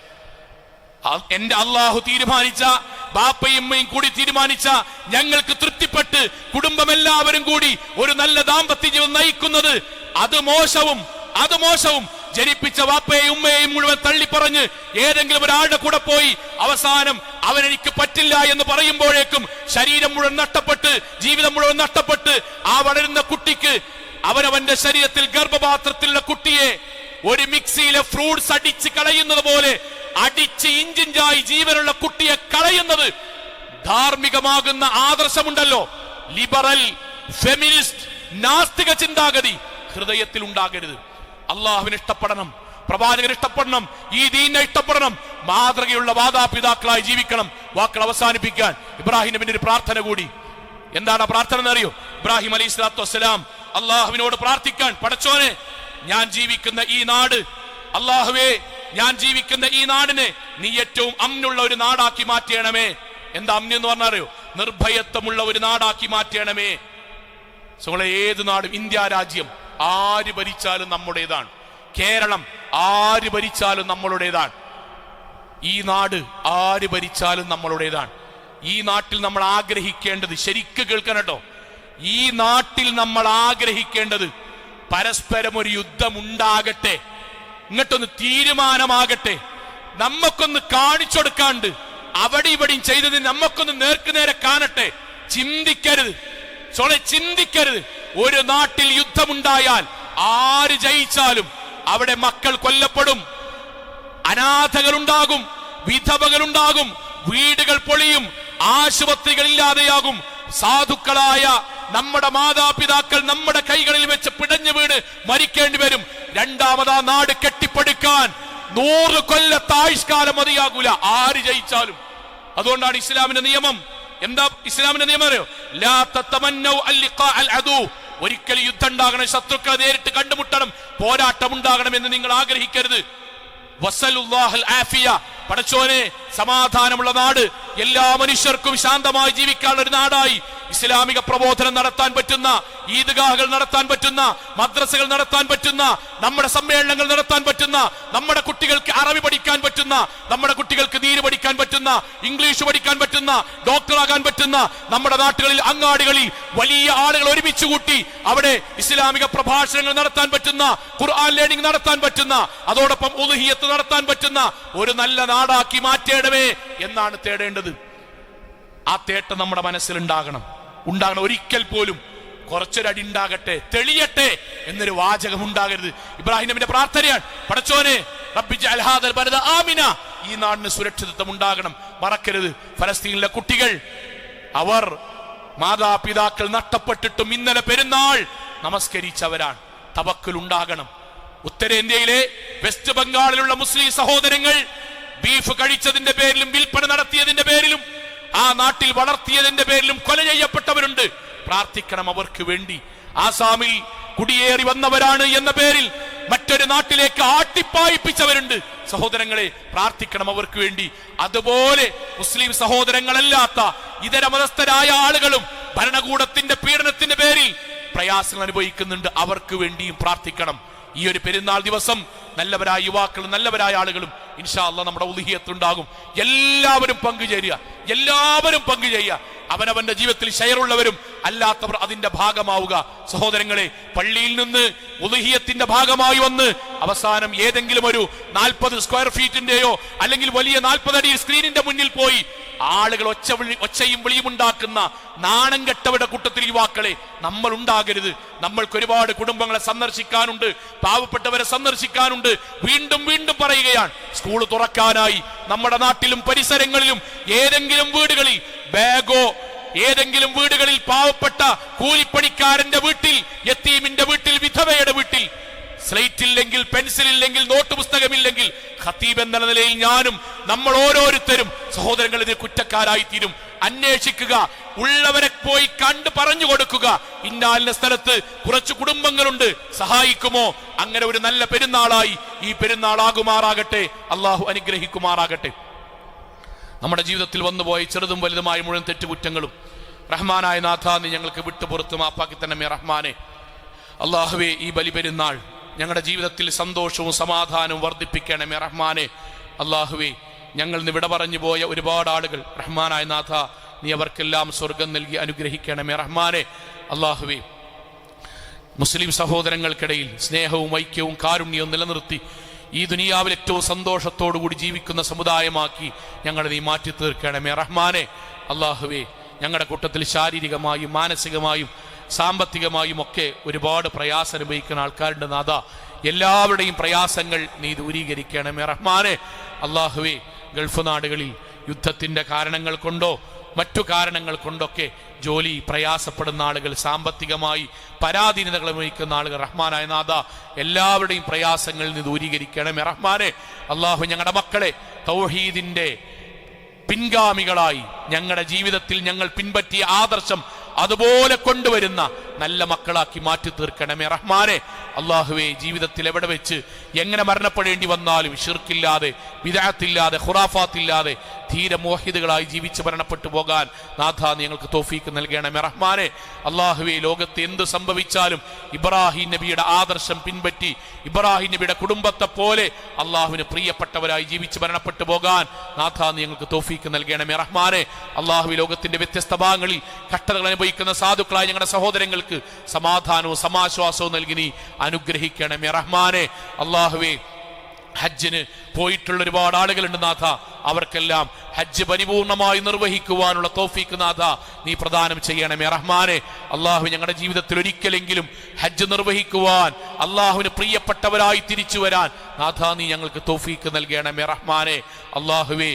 എന്റെ അള്ളാഹു തീരുമാനിച്ച, ബാപ്പയും ഉമ്മയും കൂടി തീരുമാനിച്ച, ഞങ്ങൾക്ക് തൃപ്തിപ്പെട്ട് കുടുംബമെല്ലാവരും കൂടി ഒരു നല്ല ദാമ്പത്യ ജീവിതം നയിക്കുന്നത് അത് മോശവും ജനിപ്പിച്ച ബാപ്പയെയും ഉമ്മയെയും മുഴുവൻ തള്ളിപ്പറഞ്ഞ് ഏതെങ്കിലും ഒരാളുടെ കൂടെ പോയി അവസാനം അവനെനിക്ക് പറ്റില്ല എന്ന് പറയുമ്പോഴേക്കും ശരീരം മുഴുവൻ നഷ്ടപ്പെട്ട്, ജീവിതം മുഴുവൻ നഷ്ടപ്പെട്ട് ആ വളരുന്ന കുട്ടിക്ക് അവനവന്റെ ശരീരത്തിൽ ഗർഭപാത്രത്തിലുള്ള കുട്ടിയെ ഒരു മിക്സിയിലെ ഫ്രൂട്ട്സ് അടിച്ച് കളയുന്നത് പോലെ അടിച്ച് ഇഞ്ചിഞ്ചായി ജീവനുള്ള കുട്ടിയെ കളയുന്നത് ധാർമ്മികമാകുന്ന ആദർശമുണ്ടല്ലോ, ലിബറൽ ഫെമിനിസ്റ്റ് നാസ്തിക ചിന്താഗതി ഹൃദയത്തിൽ ഉണ്ടാകരുത്. അള്ളാഹുവിനെ ഇഷ്ടപ്പെടണം, പ്രവാചകനെ ഇഷ്ടപ്പെടണം, ഈ ദീനിനെ ഇഷ്ടപ്പെടണം, മാതൃകയുള്ള മാതാപിതാക്കളായി ജീവിക്കണം. വാക്കുകൾ അവസാനിപ്പിക്കാൻ ഇബ്രാഹിം നബിന്റെ ഒരു പ്രാർത്ഥന കൂടി. എന്താണ് ആ പ്രാർത്ഥന എന്നറിയോ? ഇബ്രാഹിം അലൈഹി സ്വലാത്തു വസ്സലാം അള്ളാഹുവിനോട് പ്രാർത്ഥിക്കാൻ, പടച്ചോനെ, ഞാൻ ജീവിക്കുന്ന ഈ നാട്, അള്ളാഹുവേ, ഞാൻ ജീവിക്കുന്ന ഈ നാടിനെ നീ ഏറ്റവും അമ്നുള്ള ഒരു നാടാക്കി മാറ്റണമേ. എന്താ അമ്ന എന്ന് പറഞ്ഞറിയോ? നിർഭയത്വമുള്ള ഒരു നാടാക്കി മാറ്റണമേ. ഏത് നാടും, ഇന്ത്യ രാജ്യം ആര് ഭരിച്ചാലും നമ്മുടേതാണ്. കേരളം ആര് ഭരിച്ചാലും നമ്മളുടേതാണ്. ഈ നാട് ആര് ഭരിച്ചാലും നമ്മളുടേതാണ്. ഈ നാട്ടിൽ നമ്മൾ ആഗ്രഹിക്കേണ്ടത്, ശരിക്ക് കേൾക്കണം കേട്ടോ, ഈ നാട്ടിൽ നമ്മൾ ആഗ്രഹിക്കേണ്ടത് പരസ്പരം ഒരു യുദ്ധം ഉണ്ടാകട്ടെ, ഇങ്ങോട്ടൊന്ന് തീരുമാനമാകട്ടെ, നമ്മക്കൊന്ന് കാണിച്ചു കൊടുക്കാണ്ട് അവിടെ ഇവിടെയും ചെയ്തത് നമ്മക്കൊന്ന് നേർക്കുനേരെ കാണട്ടെ. ചിന്തിക്കരുത്, ചിന്തിക്കരുത്. ഒരു നാട്ടിൽ യുദ്ധമുണ്ടായാൽ ആര് ജയിച്ചാലും അവിടെ മക്കൾ കൊല്ലപ്പെടും, അനാഥകളുണ്ടാകും, വിധവകളുണ്ടാകും, വീടുകൾ പൊളിയും, ആശുപത്രികൾ ഇല്ലാതെയാകും. സാധുക്കളായ നമ്മുടെ മാതാപിതാക്കൾ നമ്മുടെ കൈകളിൽ വെച്ച് പിടഞ്ഞു വീണ് മരിക്കേണ്ടി വരും. രണ്ടാമതാ നാട് കെട്ടിപ്പടുക്കാൻ 100 കൊല്ലത്തെ ആയുഷ്കാലം മതിയാകൂല, ആര് ജയിച്ചാലും. അതുകൊണ്ടാണ് ഇസ്ലാമിന്റെ നിയമം. എന്താ ഇസ്ലാമിന്റെ നിയമം അറിയോ? ലാ തതമന്നൗ അൽലിഖാ അൽ അദു. ഒരിക്കലും യുദ്ധം ഉണ്ടാകണം, ശത്രുക്കളെ നേരിട്ട് കണ്ടുമുട്ടണം, പോരാട്ടം ഉണ്ടാകണം എന്ന് നിങ്ങൾ ആഗ്രഹിക്കരുത്. വസലുല്ലാഹൽ ആഫിയ. പടച്ചോനെ, സമാധാനമുള്ള നാട്, എല്ലാ മനുഷ്യർക്കും ശാന്തമായി ജീവിക്കാനുള്ള ഒരു നാടായി ഇസ്ലാമിക പ്രബോധനം നടത്താൻ പറ്റുന്ന, ഈദ്ഗാഹുകൾ നടത്താൻ പറ്റുന്ന, മദ്രസകൾ നടത്താൻ പറ്റുന്ന, നമ്മുടെ സമ്മേളനങ്ങൾ നടത്താൻ പറ്റുന്ന, നമ്മുടെ കുട്ടികൾക്ക് അറബി പഠിക്കാൻ പറ്റുന്ന, നമ്മുടെ കുട്ടികൾക്ക് ദീന് പഠിക്കാൻ പറ്റുന്ന, ഇംഗ്ലീഷ് പഠിക്കാൻ പറ്റുന്ന, ഡോക്ടറാകാൻ പറ്റുന്ന, നമ്മുടെ നാട്ടുകളിൽ അങ്ങാടികളിൽ വലിയ ആളുകൾ ഒരുമിച്ച് കൂട്ടി അവിടെ ഇസ്ലാമിക പ്രഭാഷണങ്ങൾ നടത്താൻ പറ്റുന്ന, ഖുർആൻ ലേണിംഗ് നടത്താൻ പറ്റുന്ന, അതോടൊപ്പം ഉളുഹിയത്ത് നടത്താൻ പറ്റുന്ന ഒരു നല്ല നാടാക്കി മാറ്റേണ്ടവേ എന്നാണ് തേടേണ്ടത്. ആ തേട്ടം നമ്മുടെ മനസ്സിലുണ്ടാകണം. ഒരിക്കൽ പോലും കുറച്ചൊരടി ഉണ്ടാകട്ടെ, തെളിയട്ടെ എന്നൊരു വാചകം ഉണ്ടാകരുത്. ഇബ്രാഹിം നബിയുടെ പ്രാർത്ഥനയാണ്, പടച്ചോനെ, റബ്ബി ജഅൽ ഹാദൽ ബലദ ആമിന, ഈ നാടിന് സുരക്ഷിതത്വം ഉണ്ടാകണം. മറക്കരുത്, ഫലസ്തീനിലെ കുട്ടികൾ, അവർ മാതാപിതാക്കൾ നഷ്ടപ്പെട്ടിട്ടും ഇന്നലെ പെരുന്നാൾ നമസ്കരിച്ചവരാണ്. തവക്കുൽ ഉണ്ടാകണം. ഉത്തരേന്ത്യയിലെ വെസ്റ്റ് ബംഗാളിലുള്ള മുസ്ലിം സഹോദരങ്ങൾ ബീഫ് കഴിച്ചതിന്റെ പേരിലും വിൽപ്പന നടത്തിയതിന്റെ പേരിലും ആ നാട്ടിൽ വളർത്തിയതിന്റെ പേരിലും കൊല ചെയ്യപ്പെട്ടവരുണ്ട്. പ്രാർത്ഥിക്കണം അവർക്ക് വേണ്ടി. ആസാമിൽ കുടിയേറി വന്നവരാണ് എന്ന പേരിൽ മറ്റൊരു നാട്ടിലേക്ക് ആട്ടിപ്പായിപ്പിച്ചവരുണ്ട്. സഹോദരങ്ങളെ, പ്രാർത്ഥിക്കണം അവർക്ക് വേണ്ടി. അതുപോലെ മുസ്ലിം സഹോദരങ്ങളല്ലാത്ത ഇതര മതസ്ഥരായ ആളുകളും ഭരണകൂടത്തിന്റെ പീഡനത്തിന്റെ പേരിൽ പ്രയാസങ്ങൾ അനുഭവിക്കുന്നുണ്ട്. അവർക്ക് വേണ്ടിയും പ്രാർത്ഥിക്കണം. ഈ ഒരു പെരുന്നാൾ ദിവസം നല്ലവരായ യുവാക്കളും നല്ലവരായ ആളുകളും ഇൻഷാ അല്ലാഹ് നമ്മുടെ ഉദ്ഹിയത്തുണ്ടാകും. എല്ലാവരും പങ്കുചെയ്യുക. അവനവന്റെ ജീവിതത്തിൽ ഷെയറുള്ളവരും അല്ലാത്തവർ അതിന്റെ ഭാഗമാവുക. സഹോദരങ്ങളെ, പള്ളിയിൽ നിന്ന് ഉദ്ഹിയത്തിന്റെ ഭാഗമായി വന്ന് അവസാനം ഏതെങ്കിലും ഒരു 40 സ്ക്വയർ ഫീറ്റിന്റെയോ അല്ലെങ്കിൽ വലിയ 40 അടി സ്ക്രീനിന്റെ മുന്നിൽ പോയി ആളുകൾ ഒച്ചയും വിളിയും ഉണ്ടാക്കുന്ന നാണം കെട്ടവരുടെ കൂട്ടത്തിൽ യുവാക്കളെ നമ്മൾ ഉണ്ടാകരുത്. നമ്മൾക്ക് ഒരുപാട് കുടുംബങ്ങളെ സന്ദർശിക്കാനുണ്ട്, പാവപ്പെട്ടവരെ സന്ദർശിക്കാനുണ്ട്. വീണ്ടും പറയുകയാണ്, സ്കൂൾ തുറക്കാനായി നമ്മുടെ നാട്ടിലും പരിസരങ്ങളിലും ഏതെങ്കിലും വീടുകളിൽ ബാഗോ, ഏതെങ്കിലും വീടുകളിൽ പാവപ്പെട്ട കൂലിപ്പണിക്കാരന്റെ വീട്ടിൽ, യത്തീമിന്റെ വീട്ടിൽ, വിധവയുടെ വീട്ടിൽ സ്ലേറ്റ് ഇല്ലെങ്കിൽ, പെൻസിൽ ഇല്ലെങ്കിൽ, നോട്ട് പുസ്തകമില്ലെങ്കിൽ ഖതീബ് എന്ന നിലയിൽ ഞാനും നമ്മൾ ഓരോരുത്തരും സഹോദരങ്ങൾ ഇതിന് കുറ്റക്കാരായി തീരും. അന്വേഷിക്കുക, ഉള്ളവരെ പോയി കണ്ട് പറഞ്ഞു കൊടുക്കുക. ഇന്നാലിന്റെ സ്ഥലത്ത് കുറച്ച് കുടുംബങ്ങളുണ്ട്, സഹായിക്കുമോ? അങ്ങനെ ഒരു നല്ല പെരുന്നാളായി ഈ പെരുന്നാളാകുമാറാകട്ടെ. അള്ളാഹു അനുഗ്രഹിക്കുമാറാകട്ടെ. നമ്മുടെ ജീവിതത്തിൽ വന്നുപോയ ചെറുതും വലുതുമായ മുഴുവൻ തെറ്റുകുറ്റങ്ങളും റഹ്മാനായ നാഥ നീ ഞങ്ങൾക്ക് വിട്ടുപുറത്ത് മാപ്പാക്കി തന്നെ റഹ്മാനെ. അള്ളാഹുവേ, ഈ ബലിപെരുന്നാൾ ഞങ്ങളുടെ ജീവിതത്തിൽ സന്തോഷവും സമാധാനവും വർദ്ധിപ്പിക്കണമേ റഹ്മാനെ. അള്ളാഹുവേ, ഞങ്ങൾ വിട പറഞ്ഞു പോയ ഒരുപാട് ആളുകൾ റഹ്മാനായ നാഥ നീ അവർക്കെല്ലാം സ്വർഗം നൽകി അനുഗ്രഹിക്കണമേ റഹ്മാനെ. അള്ളാഹുവേ, മുസ്ലിം സഹോദരങ്ങൾക്കിടയിൽ സ്നേഹവും ഐക്യവും കാരുണ്യവും നിലനിർത്തി ഈ ദുനിയാവിൽ ഏറ്റവും സന്തോഷത്തോടുകൂടി ജീവിക്കുന്ന സമുദായമാക്കി ഞങ്ങളെ നീ മാറ്റി തീർക്കണമേ റഹ്മാനെ. അള്ളാഹുവേ, ഞങ്ങളുടെ കൂട്ടത്തിൽ ശാരീരികമായും മാനസികമായും സാമ്പത്തികമായും ഒക്കെ ഒരുപാട് പ്രയാസം അനുഭവിക്കുന്ന ആൾക്കാരുണ്ട് നാഥ. എല്ലാവരുടെയും പ്രയാസങ്ങൾ നീ ദൂരീകരിക്കണമേ റഹ്മാനെ. അള്ളാഹുവേ, ഗൾഫ് നാടുകളിൽ യുദ്ധത്തിന്റെ കാരണങ്ങൾ കൊണ്ടോ മറ്റു കാരണങ്ങൾ കൊണ്ടൊക്കെ ജോലി പ്രയാസപ്പെടുന്ന ആളുകൾ, സാമ്പത്തികമായി പരാധീനതകൾ അനുഭവിക്കുന്ന ആളുകൾ റഹ്മാനായ നാഥ എല്ലാവരുടെയും പ്രയാസങ്ങൾ നീ ദൂരീകരിക്കണമേ റഹ്മാനെ. അള്ളാഹു, ഞങ്ങളുടെ മക്കളെ തൗഹീദിന്റെ പിൻഗാമികളായി ഞങ്ങളുടെ ജീവിതത്തിൽ ഞങ്ങൾ പിൻപറ്റിയ ആദർശം അതുപോലെ കൊണ്ടുവരുന്ന നല്ല മക്കളാക്കി മാറ്റി തീർക്കണമേ റഹ്മാനെ. അള്ളാഹുവേ, ജീവിതത്തിൽ എവിടെ വെച്ച് എങ്ങനെ മരണപ്പെടേണ്ടി വന്നാലും ഷിർക്കില്ലാതെ, ബിദ്അത്തില്ലാതെ, ഖുറാഫാത്തില്ലാതെ ധീര മോഹിദുകളായി ജീവിച്ച് മരണപ്പെട്ടു പോകാൻ നാഥ ഞങ്ങൾക്ക് തൗഫീക്ക് നൽകണമേ റഹ്മാനെ. അള്ളാഹുവേ, ലോകത്ത് എന്ത് സംഭവിച്ചാലും ഇബ്രാഹിം നബിയുടെ ആദർശം പിൻപറ്റി ഇബ്രാഹിം നബിയുടെ കുടുംബത്തെ പോലെ അള്ളാഹുവിന് പ്രിയപ്പെട്ടവരായി ജീവിച്ച് മരണപ്പെട്ടു പോകാൻ നാഥ ഞങ്ങൾക്ക് തൗഫീക്ക് നൽകണമേ റഹ്മാനെ. അള്ളാഹു, ലോകത്തിന്റെ വ്യത്യസ്ത ഭാഗങ്ങളിൽ കഷ്ടതകൾ അനുഭവിക്കുന്ന സാധുക്കളായ ഞങ്ങളുടെ സഹോദരങ്ങൾക്ക് സമാധാനവും സമാശ്വാസവും നൽകി നീ അനുഗ്രഹിക്കണമേ റഹ്മാനെ. അള്ളാഹുവേ, ഹജ്ജിന് പോയിട്ടുള്ള ഒരുപാട് ആളുകളുണ്ട് നാഥ, അവർക്കെല്ലാം ഹജ്ജ് പരിപൂർണമായി നിർവഹിക്കുവാനുള്ള തൗഫീക്ക് നാഥ നീ പ്രദാനം ചെയ്യണമേ റഹ്മാനെ. അള്ളാഹു, ഞങ്ങളുടെ ജീവിതത്തിൽ ഒരിക്കലെങ്കിലും ഹജ്ജ് നിർവഹിക്കുവാൻ, അള്ളാഹുവിന് പ്രിയപ്പെട്ടവരായി തിരിച്ചു വരാൻ നാഥ നീ ഞങ്ങൾക്ക് തൗഫീക്ക് നൽകണമേ റഹ്മാനെ. അള്ളാഹുവേ,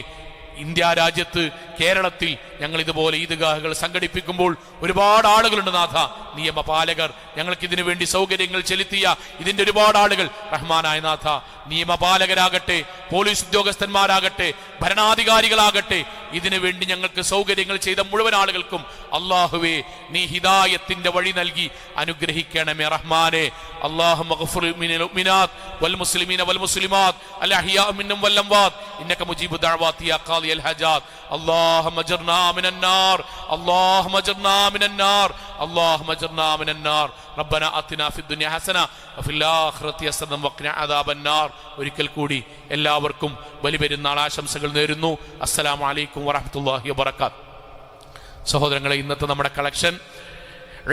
ഇന്ത്യ രാജ്യത്ത് കേരളത്തിൽ ഞങ്ങൾ ഇതുപോലെ ഈദ്ഗാഹുകൾ സംഘടിപ്പിക്കുമ്പോൾ ഒരുപാട് ആളുകളുണ്ട് നാഥ, നിയമപാലകർ, ഞങ്ങൾക്ക് ഇതിനു വേണ്ടി സൗകര്യങ്ങൾ ചെലുത്തിയ ഇതിന്റെ ഒരുപാട് ആളുകൾ റഹ്മാനായ നാഥ, നിയമപാലകരാകട്ടെ, പോലീസ് ഉദ്യോഗസ്ഥന്മാരാകട്ടെ, ഭരണാധികാരികളാകട്ടെ, ഇതിനു വേണ്ടി ഞങ്ങൾക്ക് സൗകര്യങ്ങൾ ചെയ്ത മുഴുവൻ ആളുകൾക്കും അള്ളാഹുവേ നീ ഹിദായത്തിന്റെ വഴി നൽകി അനുഗ്രഹിക്കണമേ റഹ്മാനെ. അല്ലാഹുമ്മ ഗ്ഫിർ ലിൽ മുഅ്മിനാത്ത് വൽ മുസ്ലിമീന വൽ മുസ്ലിമാത്ത് അൽ അഹ്യാ മിൻഹും വൽ അംവാത്ത് ഇന്നക മുജീബു ദഅവാതി യാ ഖാദിയൽ ഹജാത്ത്. اللهم اجرنا من النار اللهم اجرنا من النار اللهم اجرنا من النار ربنا آتنا في الدنيا حسنة وفي الآخرة حسنة وقنا عذاب النار. ഒരിക്കൽ കൂടി എല്ലാവർക്കും ബലിപെരുന്നാൾ ആശംസകൾ നേരുന്നു. അസ്സലാമു അലൈക്കും വറഹ്മത്തുള്ളാഹി വബറകാത്ത്. സഹോദരങ്ങളെ, ഇന്നത്തെ നമ്മുടെ കളക്ഷൻ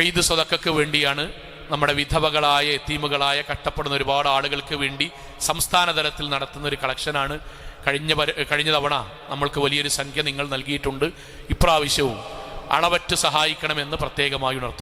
ഈദ് സദഖക്ക് വേണ്ടിയാണ്. നമ്മുടെ വിധവകളായ യതീമുകളായ കഷ്ടപ്പെടുന്ന ഒരുപാട് ആളുകൾക്ക് വേണ്ടി സംസ്ഥാന തലത്തിൽ നടത്തുന്ന ഒരു കളക്ഷനാണ്. കഴിഞ്ഞ തവണ നമ്മൾക്ക് വലിയൊരു സംഖ്യ നിങ്ങൾ നൽകിയിട്ടുണ്ട്. ഇപ്രാവശ്യവും അളവറ്റ് സഹായിക്കണമെന്ന് പ്രത്യേകമായി ഉണർത്തുന്നു.